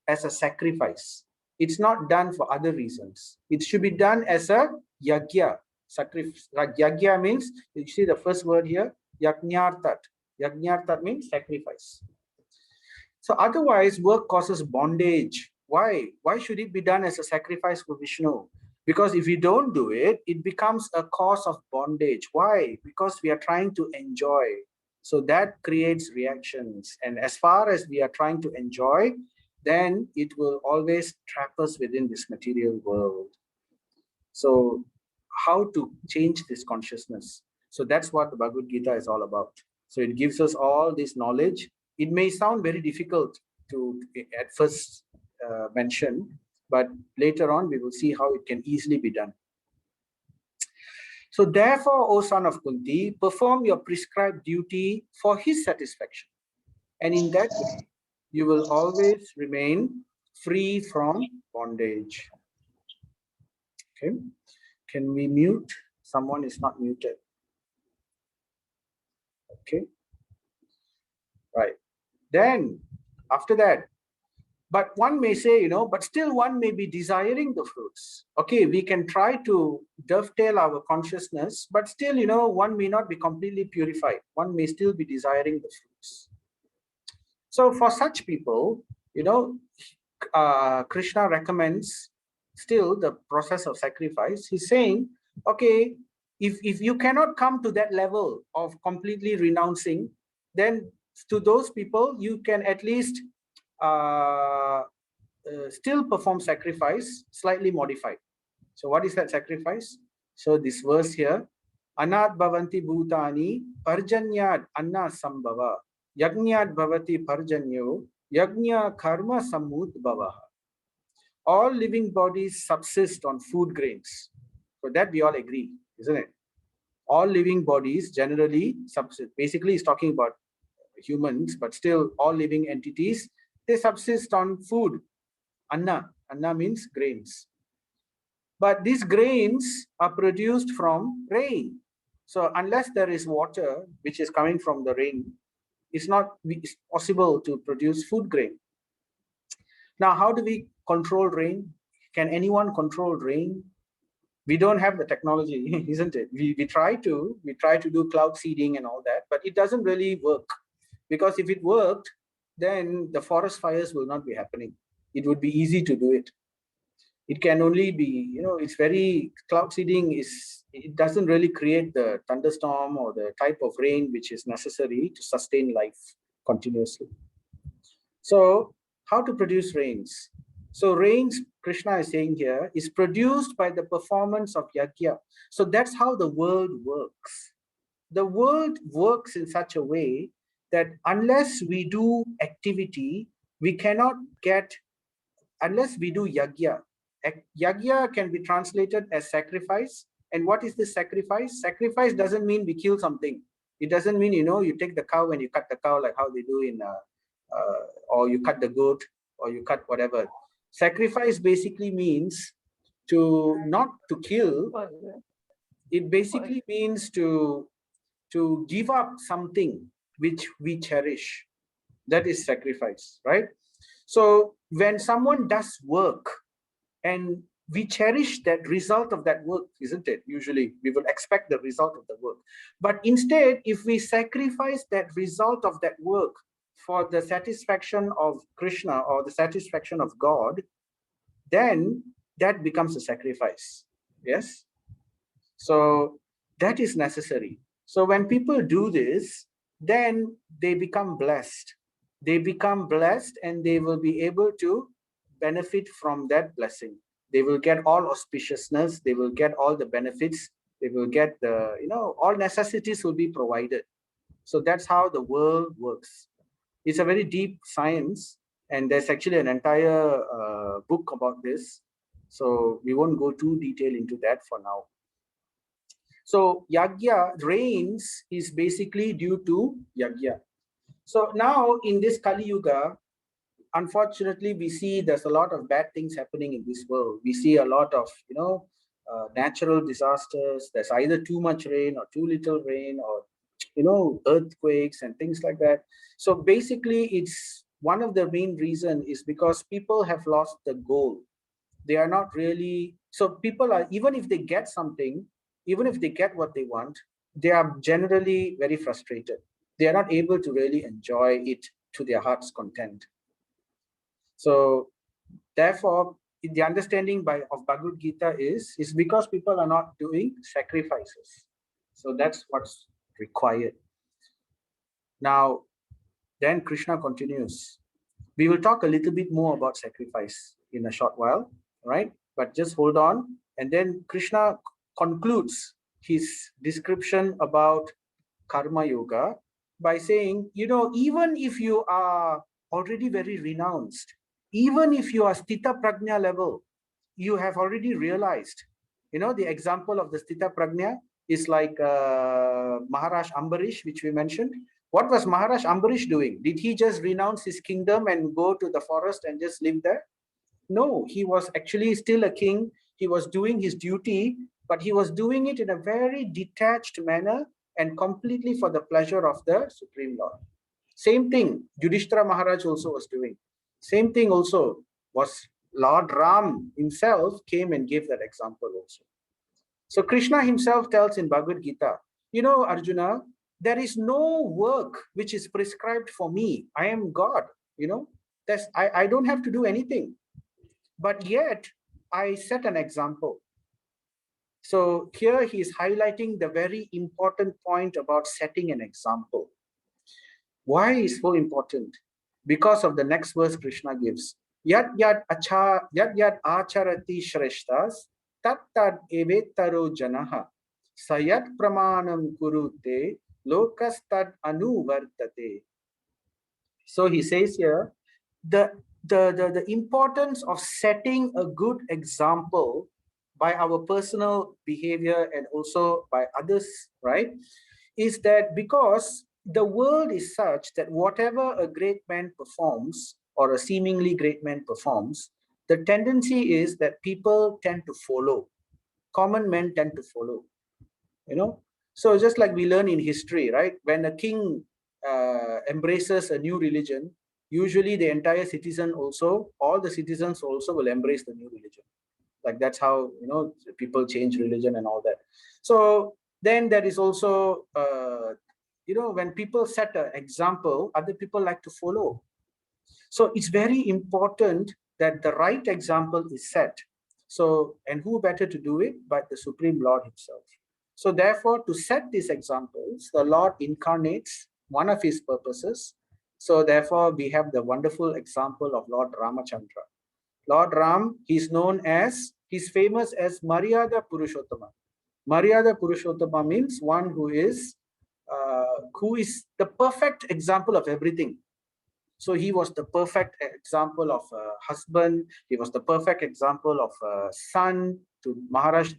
as a sacrifice. It's not done for other reasons. It should be done as a yagya. Sacrifice. Yagya means, you see the first word here, yajñartat. Yajñartat means sacrifice. So otherwise, work causes bondage. Why? Why should it be done as a sacrifice for Vishnu? Because if we don't do it, it becomes a cause of bondage. Why? Because we are trying to enjoy. So that creates reactions. And as far as we are trying to enjoy, then it will always trap us within this material world. So how to change this consciousness? So that's what the Bhagavad Gita is all about. So it gives us all this knowledge. It may sound very difficult to at first mention, but later on we will see how it can easily be done. So therefore, O son of Kunti, perform your prescribed duty for his satisfaction. And in that way, you will always remain free from bondage. Okay. Can we mute? Someone is not muted. Okay. Right. Then after that, but one may say, but still one may be desiring the fruits. Okay, we can try to dovetail our consciousness, but still, one may not be completely purified. One may still be desiring the fruits. So for such people, Krishna recommends still the process of sacrifice. He's saying, okay, if you cannot come to that level of completely renouncing, then to those people, you can at least still perform sacrifice, slightly modified. So what is that sacrifice? So this verse here, Anat bhavanti bhutani parjanyad anna sambhava yajñad bhavati parjanyo yajña karma samud bhava. All living bodies subsist on food grains. So that we all agree, isn't it? All living bodies generally subsist. Basically, it's talking about humans, but still all living entities, they subsist on food. Anna. Anna means grains. But these grains are produced from rain. So unless there is water, which is coming from the rain, it's not possible to produce food grain. Now, how do we control rain? Can anyone control rain? We don't have the technology, isn't it? We try to do cloud seeding and all that, but it doesn't really work. Because if it worked, then the forest fires will not be happening. It would be easy to do it. It can only be, it's very, cloud seeding it doesn't really create the thunderstorm or the type of rain which is necessary to sustain life continuously. So how to produce rains? So rains, Krishna is saying here, is produced by the performance of yajna. So that's how the world works. The world works in such a way that unless we do activity, we cannot get, unless we do yajna. Yajna can be translated as sacrifice. And what is this sacrifice? Sacrifice doesn't mean we kill something. It doesn't mean, you take the cow and you cut the cow like how they do in, or you cut the goat, or you cut whatever. Sacrifice basically means not to kill. It basically means to give up something which we cherish. That is sacrifice, right? So when someone does work and we cherish that result of that work, isn't it? Usually we will expect the result of the work. But instead, if we sacrifice that result of that work for the satisfaction of Krishna or the satisfaction of God, then that becomes a sacrifice. Yes? So that is necessary. So when people do this, then they become blessed. They become blessed and they will be able to benefit from that blessing. They will get all auspiciousness. They will get all the benefits. They will get the, all necessities will be provided. So that's how the world works. It's a very deep science, and there's actually an entire book about this. So we won't go too detailed into that for now. So yajna, rains, is basically due to yajna. So now in this Kali Yuga, unfortunately, we see there's a lot of bad things happening in this world. We see a lot of, natural disasters. There's either too much rain or too little rain, or, earthquakes and things like that. So basically, it's one of the main reason is because people have lost the goal. They are not really, so people are, even if they get something, even if they get what they want, they are generally very frustrated. They are not able to really enjoy it to their heart's content. So therefore, the understanding of Bhagavad Gita is because people are not doing sacrifices. So that's what's required. Now, then Krishna continues. We will talk a little bit more about sacrifice in a short while, right? But just hold on. And then Krishna concludes his description about Karma Yoga by saying, even if you are already very renounced, even if you are Sthita Prajna level, you have already realized, the example of the Sthita Prajna is like Maharaj Ambarish, which we mentioned. What was Maharaj Ambarish doing? Did he just renounce his kingdom and go to the forest and just live there? No, he was actually still a king. He was doing his duty, but he was doing it in a very detached manner and completely for the pleasure of the Supreme Lord. Same thing Yudhishthira Maharaj also was doing. Same thing also was Lord Ram himself came and gave that example also. So Krishna himself tells in Bhagavad Gita, Arjuna, there is no work which is prescribed for me. I am God, I don't have to do anything. But yet, I set an example. So here he is highlighting the very important point about setting an example. Why is so important? Because of the next verse Krishna gives. Yad yad acharati shreshtas tat tad evetaro janaha sayat pramanam kurute lokas tad anuvartate. So he says here, the importance of setting a good example by our personal behavior and also by others, right, is that because the world is such that whatever a great man performs or a seemingly great man performs, the tendency is that people tend to follow. Common men tend to follow, So just like we learn in history, right? When a king embraces a new religion, usually the entire citizen also, all the citizens also will embrace the new religion. Like that's how, people change religion and all that. So then there is also, when people set an example, other people like to follow. So it's very important that the right example is set. So, and who better to do it but the Supreme Lord himself? So therefore, to set these examples, the Lord incarnates one of his purposes. So therefore, we have the wonderful example of Lord Ramachandra. Lord Ram, he's famous as Maryada Purushottama. Maryada Purushottama means one who is the perfect example of everything. So he was the perfect example of a husband. He was the perfect example of a son to Maharaj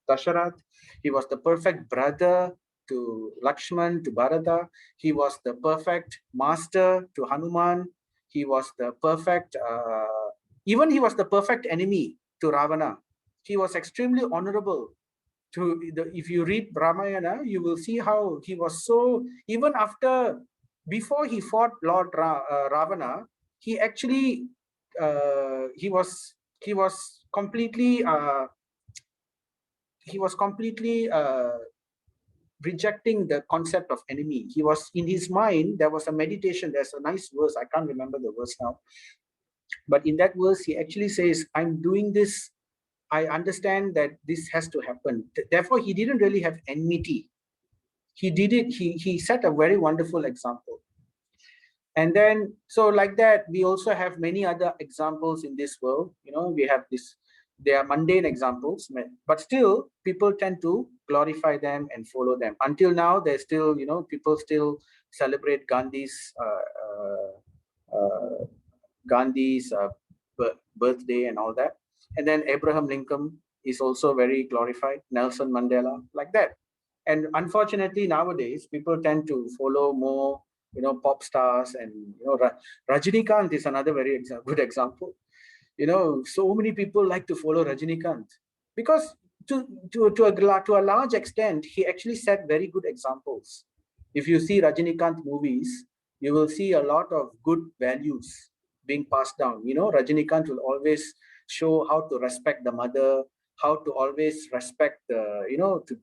Dasharath. He was the perfect brother to Lakshman, to Bharata. He was the perfect master to Hanuman. He was the perfect, even he was the perfect enemy to Ravana. He was extremely honorable if you read Ramayana, you will see how he was so, even before he fought Lord Ravana, he actually, he was completely, rejecting the concept of enemy. He was, in his mind, there was a meditation, there's a nice verse, I can't remember the verse now. But in that verse, he actually says, I'm doing this, I understand that this has to happen. Therefore, he didn't really have enmity. He did it, he set a very wonderful example. And then, so like that, we also have many other examples in this world. We have this, they are mundane examples, but still people tend to glorify them and follow them. Until now, there's still, people still celebrate Gandhi's birthday and all that. And then Abraham Lincoln is also very glorified, Nelson Mandela, like that. And unfortunately, nowadays, people tend to follow more, pop stars, and, Rajinikanth is another very good example. So many people like to follow Rajinikanth because to a large extent, he actually set very good examples. If you see Rajinikanth movies, you will see a lot of good values being passed down. Rajinikanth will always show how to respect the mother, how to always respect the,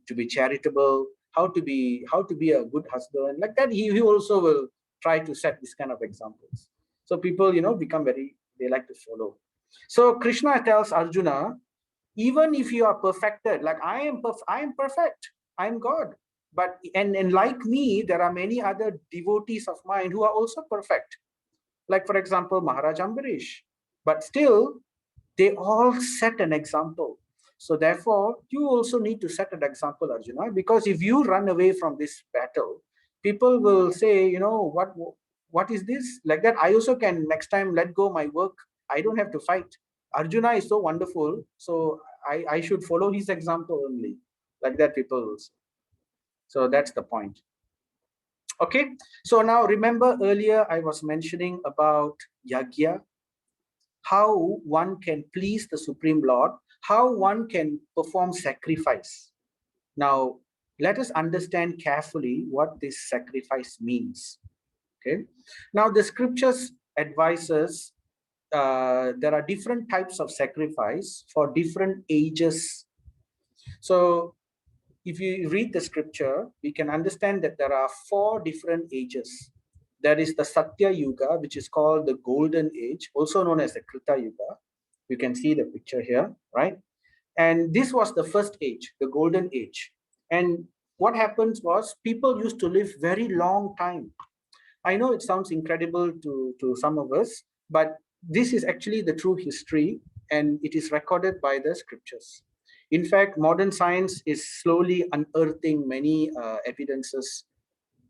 to be charitable, how to be a good husband. Like that, he also will try to set this kind of examples. So people, become they like to follow. So Krishna tells Arjuna, even if you are perfected, like I am perfect, I am God. But and like me, there are many other devotees of mine who are also perfect. Like, for example, Maharaj Ambarish. But still, they all set an example. So therefore, you also need to set an example, Arjuna, because if you run away from this battle, people will say, what is this? Like that, I also can next time let go my work. I don't have to fight. Arjuna is so wonderful, so I should follow his example only. Like that, people will say. So that's the point. Okay, so now remember earlier I was mentioning about Yagya, how one can please the Supreme Lord, how one can perform sacrifice. Now, let us understand carefully what this sacrifice means. Okay. Now, the scriptures advise us there are different types of sacrifice for different ages. So, if you read the scripture, we can understand that there are 4 different ages. There is the Satya Yuga, which is called the Golden Age, also known as the Krita Yuga. You can see the picture here, right? And this was the first age, the Golden Age. And what happens was people used to live very long time. I know it sounds incredible to some of us, but this is actually the true history, and it is recorded by the scriptures. In fact, modern science is slowly unearthing many evidences.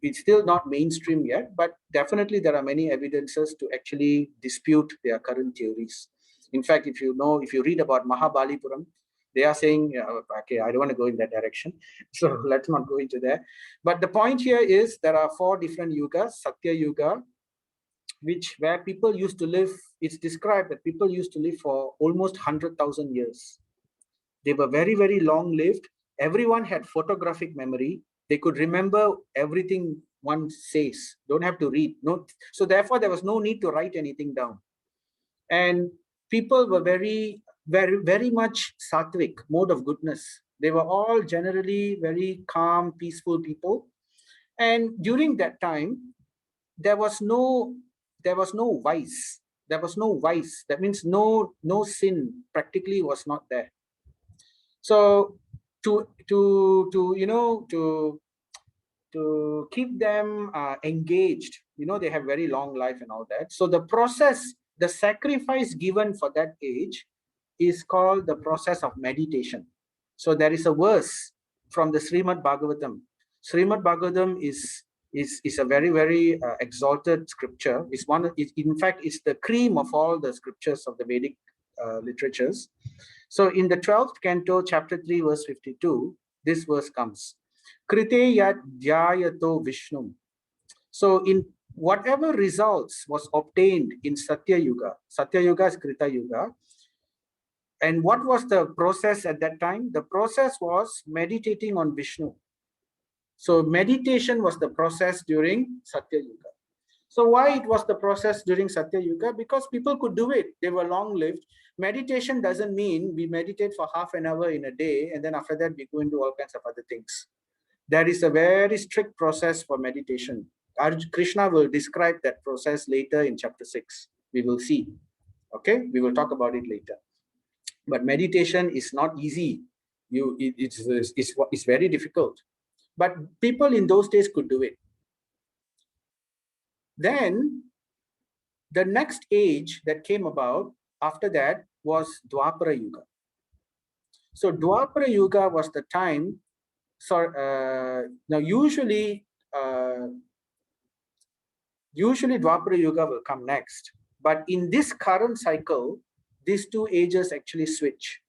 It's still not mainstream yet, but definitely there are many evidences to actually dispute their current theories. In fact, if you read about Mahabalipuram, they are saying, okay, I don't want to go in that direction, so let's not go into that. But the point here is there are 4 different yugas. Satya Yuga, where people used to live, it's described that people used to live for almost 100,000 years. They were very, very long lived. Everyone had photographic memory. They could remember everything one says. Don't have to read. No, so therefore there was no need to write anything down. And people were very, very, very much sattvic, mode of goodness. They were all generally very calm, peaceful people. And during that time, there was no vice. There was no vice. That means no sin practically was not there. So to keep them engaged, they have very long life and all that. So the process, the sacrifice given for that age is called the process of meditation. So there is a verse from the Srimad Bhagavatam. Srimad Bhagavatam is a very, very exalted scripture. In fact, it's the cream of all the scriptures of the Vedic literatures. So in the 12th canto, chapter 3, verse 52, this verse comes. Krite yat dhyayato Vishnu. So in whatever results was obtained in Satya Yuga is Krita Yuga. And what was the process at that time? The process was meditating on Vishnu. So meditation was the process during Satya Yuga. So why it was the process during Satya Yuga? Because people could do it. They were long lived. Meditation doesn't mean we meditate for half an hour in a day and then after that we go into all kinds of other things. There is a very strict process for meditation. Krishna will describe that process later in chapter 6. We will see. Okay, we will talk about it later. But meditation is not easy. It's very difficult. But people in those days could do it. Then the next age that came about after that was Dwapara Yuga. So Dwapara Yuga was the time. So now usually Dwapara Yuga will come next, but in this current cycle, these two ages actually switch.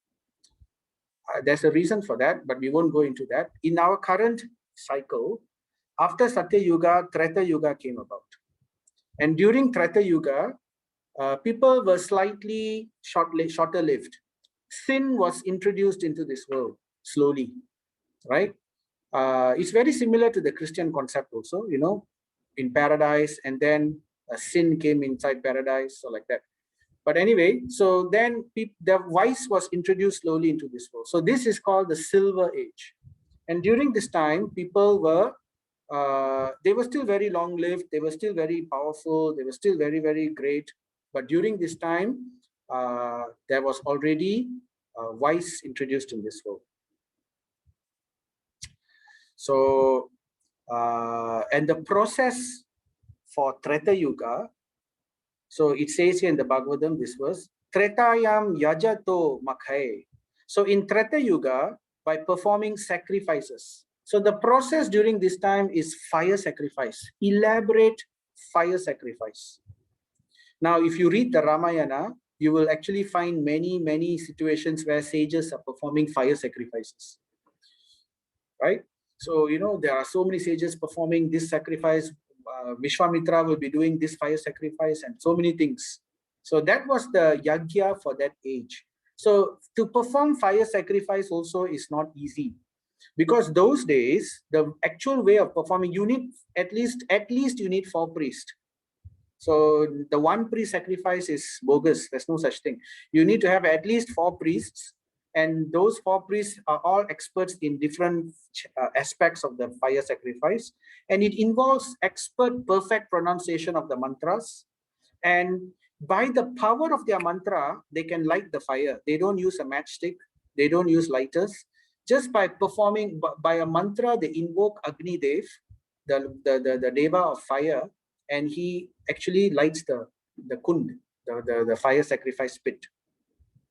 There's a reason for that, but we won't go into that. In our current cycle, after Satya Yuga, Treta Yuga came about, and during Treta Yuga, people were slightly shorter lived. Sin was introduced into this world slowly, right? It's very similar to the Christian concept also, in paradise, and then sin came inside paradise, so like that. But anyway, so then the vice was introduced slowly into this world. So this is called the Silver Age. And during this time, people were, they were still very long lived, they were still very powerful, they were still very, very great. But during this time, there was already vice introduced in this world. So, and the process for Treta Yuga, so it says here in the Bhagavatam, this verse, Tretayam yajato makhae. So in Treta Yuga, by performing sacrifices. So the process during this time is fire sacrifice, elaborate fire sacrifice. Now, if you read the Ramayana, you will actually find many, many situations where sages are performing fire sacrifices, right? So, there are so many sages performing this sacrifice. Vishwamitra will be doing this fire sacrifice and so many things. So that was the yagya for that age. So to perform fire sacrifice also is not easy, because those days, the actual way of performing, you need at least you need 4 priests. So the one priest sacrifice is bogus. There's no such thing. You need to have at least 4 priests. And those 4 priests are all experts in different aspects of the fire sacrifice. And it involves expert, perfect pronunciation of the mantras. And by the power of their mantra, they can light the fire. They don't use a matchstick. They don't use lighters. Just by performing, by a mantra, they invoke Agni Dev, the Deva of fire, and he actually lights the kund, the fire sacrifice pit.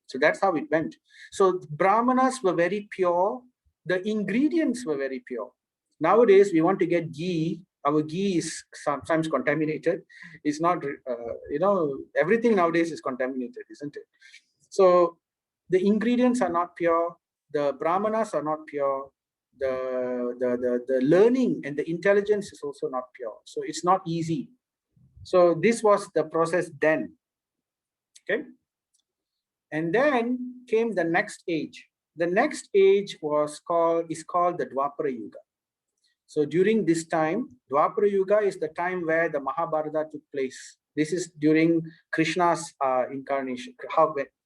So that's how it went. So Brahmanas were very pure. The ingredients were very pure. Nowadays, we want to get ghee. Our ghee is sometimes contaminated. It's not, everything nowadays is contaminated, isn't it? So the ingredients are not pure. The Brahmanas are not pure. The learning and the intelligence is also not pure. So it's not easy. So this was the process then. Okay. And then came the next age. The next age is called the Dwapara Yuga. So during this time, Dwapara Yuga is the time where the Mahabharata took place. This is during Krishna's incarnation,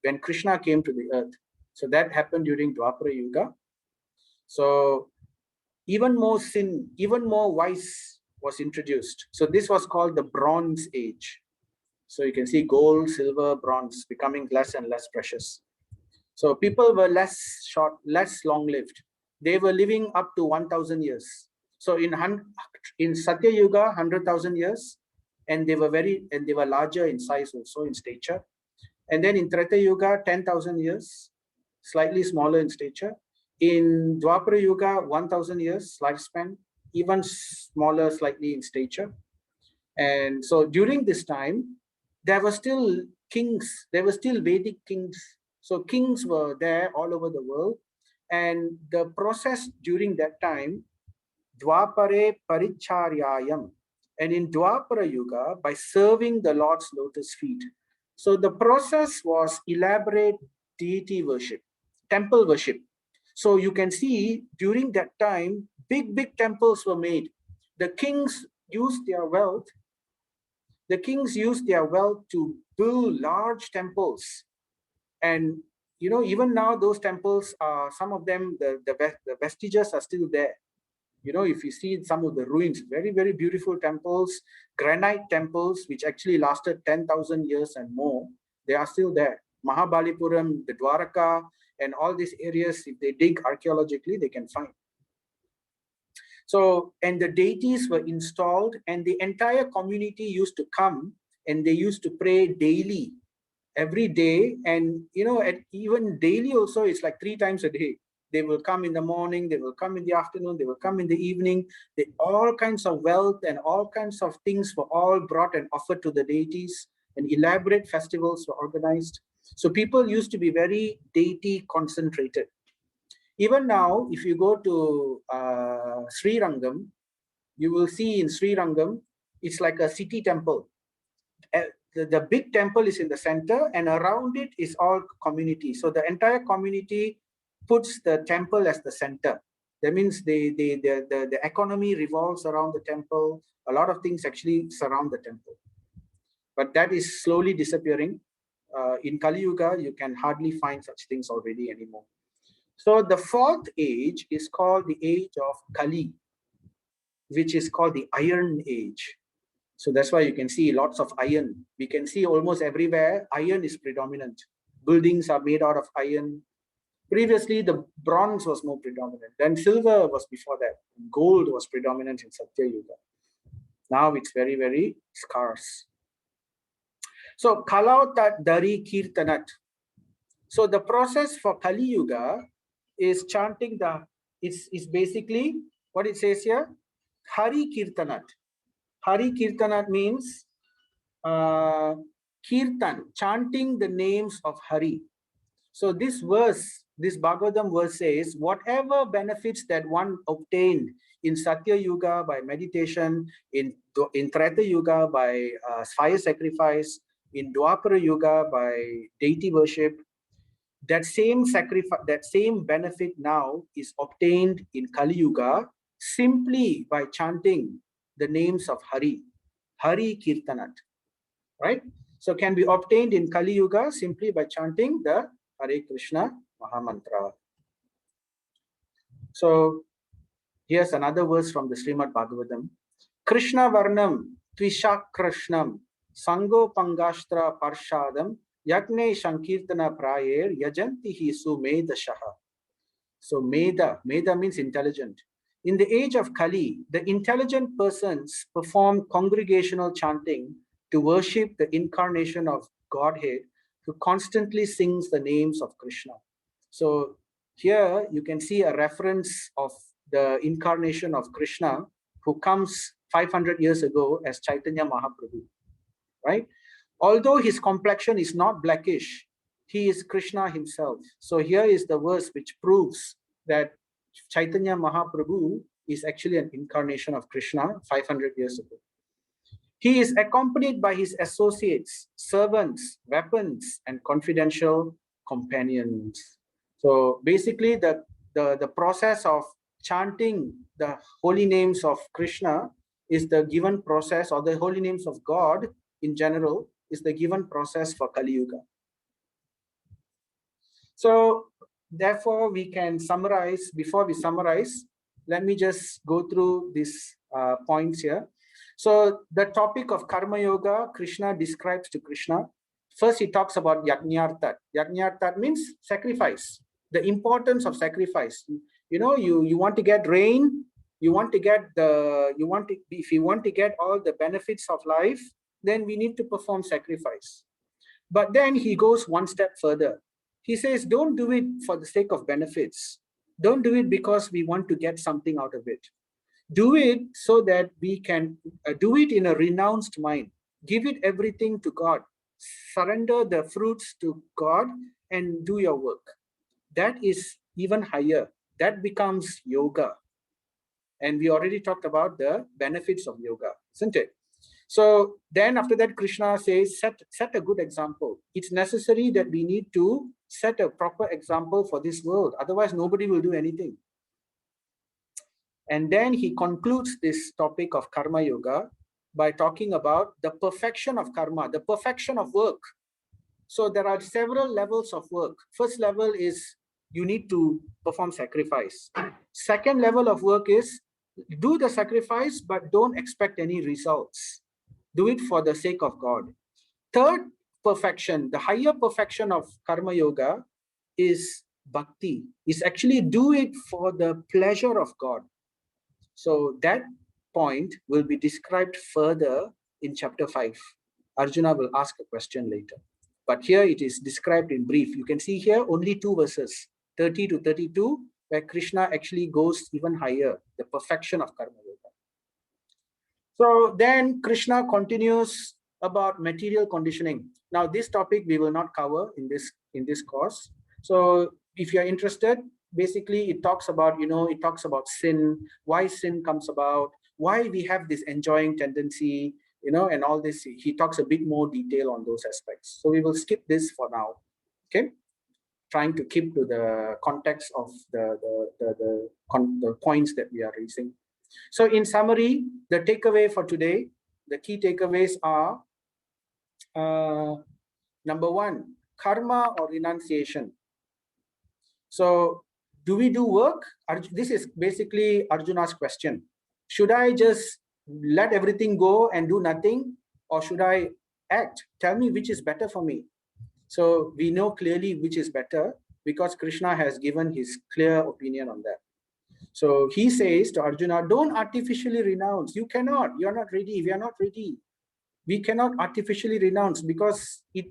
when Krishna came to the earth. So that happened during Dwapara Yuga. So even more sin, even more vice was introduced. So this was called the Bronze Age. So you can see gold, silver, bronze becoming less and less precious. So people were less long-lived. They were living up to 1,000 years. So in Satya Yuga, 100,000 years, and they were larger in size also, in stature. And then in Treta Yuga, 10,000 years, slightly smaller in stature. In Dwapara Yuga, 1,000 years lifespan, even smaller slightly in stature. And so during this time, there were still kings, there were still Vedic kings. So kings were there all over the world. And the process during that time, Dwapare Paricharyayam, and in Dwapara Yuga, by serving the Lord's lotus feet. So the process was elaborate deity worship, temple worship. So you can see during that time, big temples were made. The kings used their wealth to build large temples. And even now those temples are, some of them, the vestiges are still there. If you see some of the ruins, very beautiful temples, granite temples, which actually lasted 10,000 years and more, they are still there. Mahabalipuram, the Dwaraka, and all these areas, if they dig archaeologically, they can find. So, and the deities were installed, and the entire community used to come, and they used to pray daily, every day. And even daily also, it's like 3 times a day. They will come in the morning, they will come in the afternoon, they will come in the evening. All kinds of wealth and all kinds of things were all brought and offered to the deities, and elaborate festivals were organized. So people used to be very deity concentrated. Even now, if you go to Sri Rangam, you will see in Sri Rangam, it's like a city temple. The big temple is in the center, and around it is all community. So the entire community puts the temple as the center. That means the economy revolves around the temple. A lot of things actually surround the temple. But that is slowly disappearing. In Kali Yuga, you can hardly find such things already anymore. So the 4th age is called the age of Kali, which is called the Iron Age. So that's why you can see lots of iron. We can see almost everywhere, iron is predominant. Buildings are made out of iron. Previously, the bronze was more predominant. Then silver was before that. Gold was predominant in Satya Yuga. Now it's very scarce. So Kalautat Dari Kirtanat. So the process for Kali Yuga is chanting is basically what it says here, Hari Kirtanat. Hari Kirtanat means Kirtan, chanting the names of Hari. So this Bhagavatam verse says, whatever benefits that one obtained in Satya Yuga by meditation, in Treta Yuga by fire sacrifice, in Dwapara Yuga by deity worship, that same benefit now is obtained in Kali Yuga simply by chanting the names of Hari, Hari Kirtanat, right? So can be obtained in Kali Yuga simply by chanting the Hare Krishna Mahamantra. So here's another verse from the Srimad Bhagavatam. Krishna Varnam Tvishakrashnam Sango Pangashtra Parshadam Yagne Shankirtana Prayer Yajanti Hisu Medashaha. So Meda means intelligent. In the age of Kali, the intelligent persons perform congregational chanting to worship the incarnation of Godhead, who constantly sings the names of Krishna. So here you can see a reference of the incarnation of Krishna, who comes 500 years ago as Chaitanya Mahaprabhu, right? Although his complexion is not blackish, he is Krishna himself. So here is the verse which proves that Chaitanya Mahaprabhu is actually an incarnation of Krishna 500 years ago. He is accompanied by his associates, servants, weapons, and confidential companions. So basically the process of chanting the holy names of Krishna is the given process, or the holy names of God in general is the given process for Kali Yuga. So therefore we can summarize. Before we summarize, let me just go through these points here. So the topic of Karma Yoga, Krishna describes to Krishna. First, he talks about Yajñartat. Yajñartat means sacrifice, the importance of sacrifice. You want to get rain, if you want to get all the benefits of life, then we need to perform sacrifice. But then he goes one step further. He says, don't do it for the sake of benefits. Don't do it because we want to get something out of it. Do it so that we can do it in a renounced mind. Give it everything to God. Surrender the fruits to God and do your work. That is even higher. That becomes yoga. And we already talked about the benefits of yoga, isn't it? So then after that, Krishna says, set a good example. It's necessary that we need to set a proper example for this world. Otherwise, nobody will do anything. And then he concludes this topic of Karma Yoga by talking about the perfection of karma, the perfection of work. So there are several levels of work. First level is you need to perform sacrifice. Second level of work is do the sacrifice, but don't expect any results. Do it for the sake of God. Third perfection, the higher perfection of Karma Yoga is bhakti. Is actually do it for the pleasure of God. So that point will be described further in chapter 5. Arjuna will ask a question later. But here it is described in brief. You can see here only 2 verses, 30 to 32, where Krishna actually goes even higher, the perfection of Karma Yoga. So then Krishna continues about material conditioning. Now this topic we will not cover in this course. So if you're interested, basically it talks about, it talks about sin, why sin comes about, why we have this enjoying tendency, and all this. He talks a bit more detail on those aspects. So we will skip this for now. Okay, trying to keep to the context of the points that we are raising. So in summary, the takeaway for today, the key takeaways are, number 1, karma or renunciation. So do we do work? This is basically Arjuna's question. Should I just let everything go and do nothing? Or should I act? Tell me which is better for me. So we know clearly which is better because Krishna has given his clear opinion on that. So he says to Arjuna, don't artificially renounce. You cannot. You're not ready. We are not ready. We cannot artificially renounce because we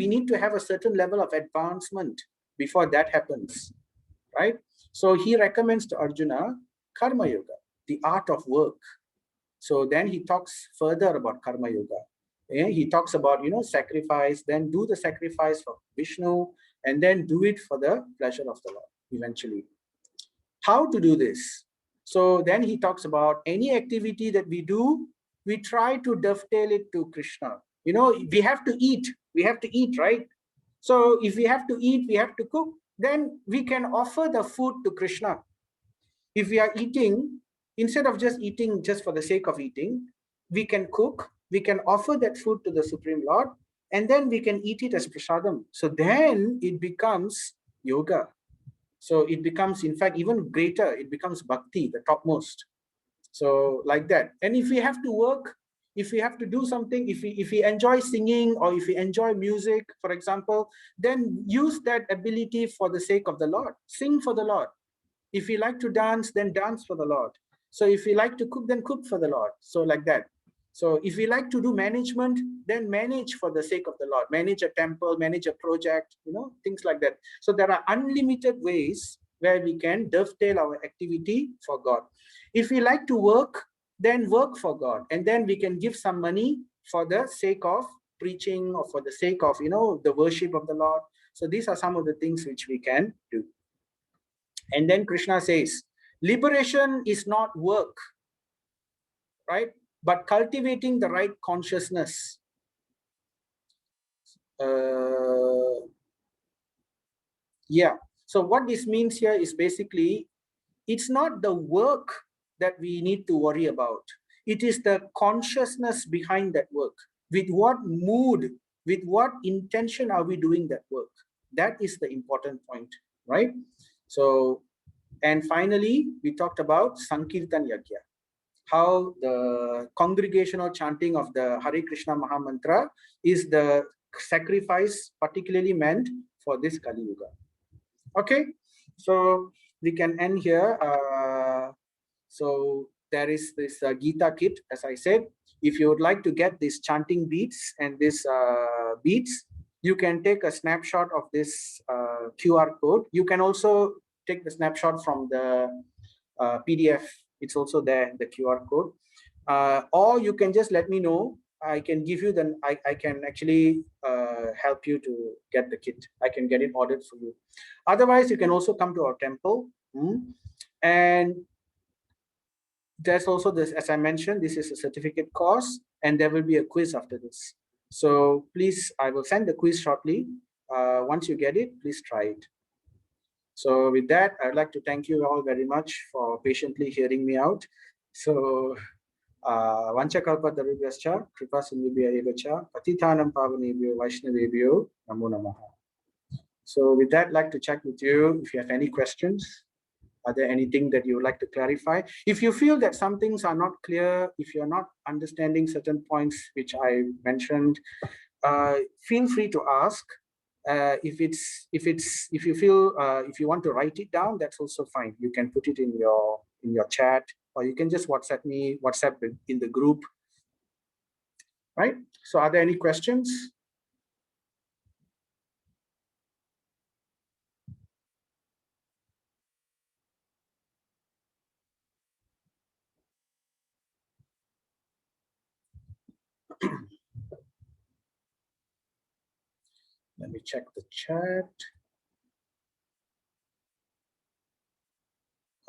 need to have a certain level of advancement before that happens, right? So he recommends to Arjuna Karma Yoga, the art of work. So then he talks further about Karma Yoga. And he talks about, sacrifice, then do the sacrifice for Vishnu, and then do it for the pleasure of the Lord eventually. How to do this? So then he talks about any activity that we do, we try to dovetail it to Krishna. We have to eat, right? So if we have to eat, we have to cook, then we can offer the food to Krishna. If we are eating, instead of just eating just for the sake of eating, we can cook, we can offer that food to the Supreme Lord, and then we can eat it as prasadam. So then it becomes yoga. So it becomes, in fact, even greater. It becomes bhakti, the topmost. So like that. And if we have to work, if we have to do something, if we enjoy singing or if we enjoy music, for example, then use that ability for the sake of the Lord. Sing for the Lord. If we like to dance, then dance for the Lord. So if we like to cook, then cook for the Lord. So like that. So if we like to do management, then manage for the sake of the Lord. Manage a temple, manage a project, things like that. So there are unlimited ways where we can dovetail our activity for God. If we like to work, then work for God. And then we can give some money for the sake of preaching or for the sake of, the worship of the Lord. So these are some of the things which we can do. And then Krishna says, liberation is not work, right? But cultivating the right consciousness. Yeah. So what this means here is basically, it's not the work that we need to worry about. It is the consciousness behind that work. With what mood, with what intention are we doing that work? That is the important point, right? So, and finally, we talked about Sankirtan Yajna. how the congregational chanting of the Hare Krishna Mahamantra is the sacrifice particularly meant for this Kali Yuga. Okay, so we can end here. So there is this Gita kit, as I said. If you would like to get these chanting beads and these beads, you can take a snapshot of this QR code. You can also take the snapshot from the PDF. It's also there, the QR code. Or you can just let me know. I can give you the, I can actually help you to get the kit. I can get it ordered for you. Otherwise, you can also come to our temple. And there's also this, as I mentioned, this is a certificate course, and there will be a quiz after this. So please, I will send the quiz shortly. Once you get it, please try it. So with that, I'd like to thank you all very much for patiently hearing me out. So Vanchakalpatarubhyascha, Kripa Sindhubhya Evacha, Patithanam Pavanebhyo, Vaishnavebhyo, Namo Namaha. So with that, I'd like to check with you if you have any questions. Are there anything that you would like to clarify? If you feel that some things are not clear, if you're not understanding certain points which I mentioned, feel free to ask. If you feel if you want to write it down, that's also fine. You can put it in your chat, or you can just WhatsApp in the group. Right? So are there any questions? Let me check the chat.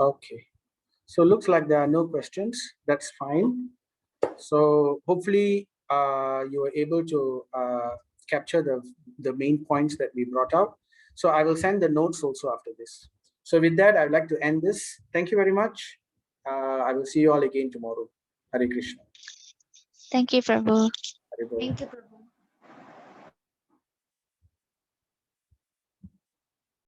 Okay. So looks like there are no questions. That's fine. So hopefully you were able to capture the main points that we brought up. So I will send the notes also after this. So with that, I'd like to end this. Thank you very much. I will see you all again tomorrow. Hare Krishna. Thank you, Prabhu. Hare Bol. Thank you, Prabhu.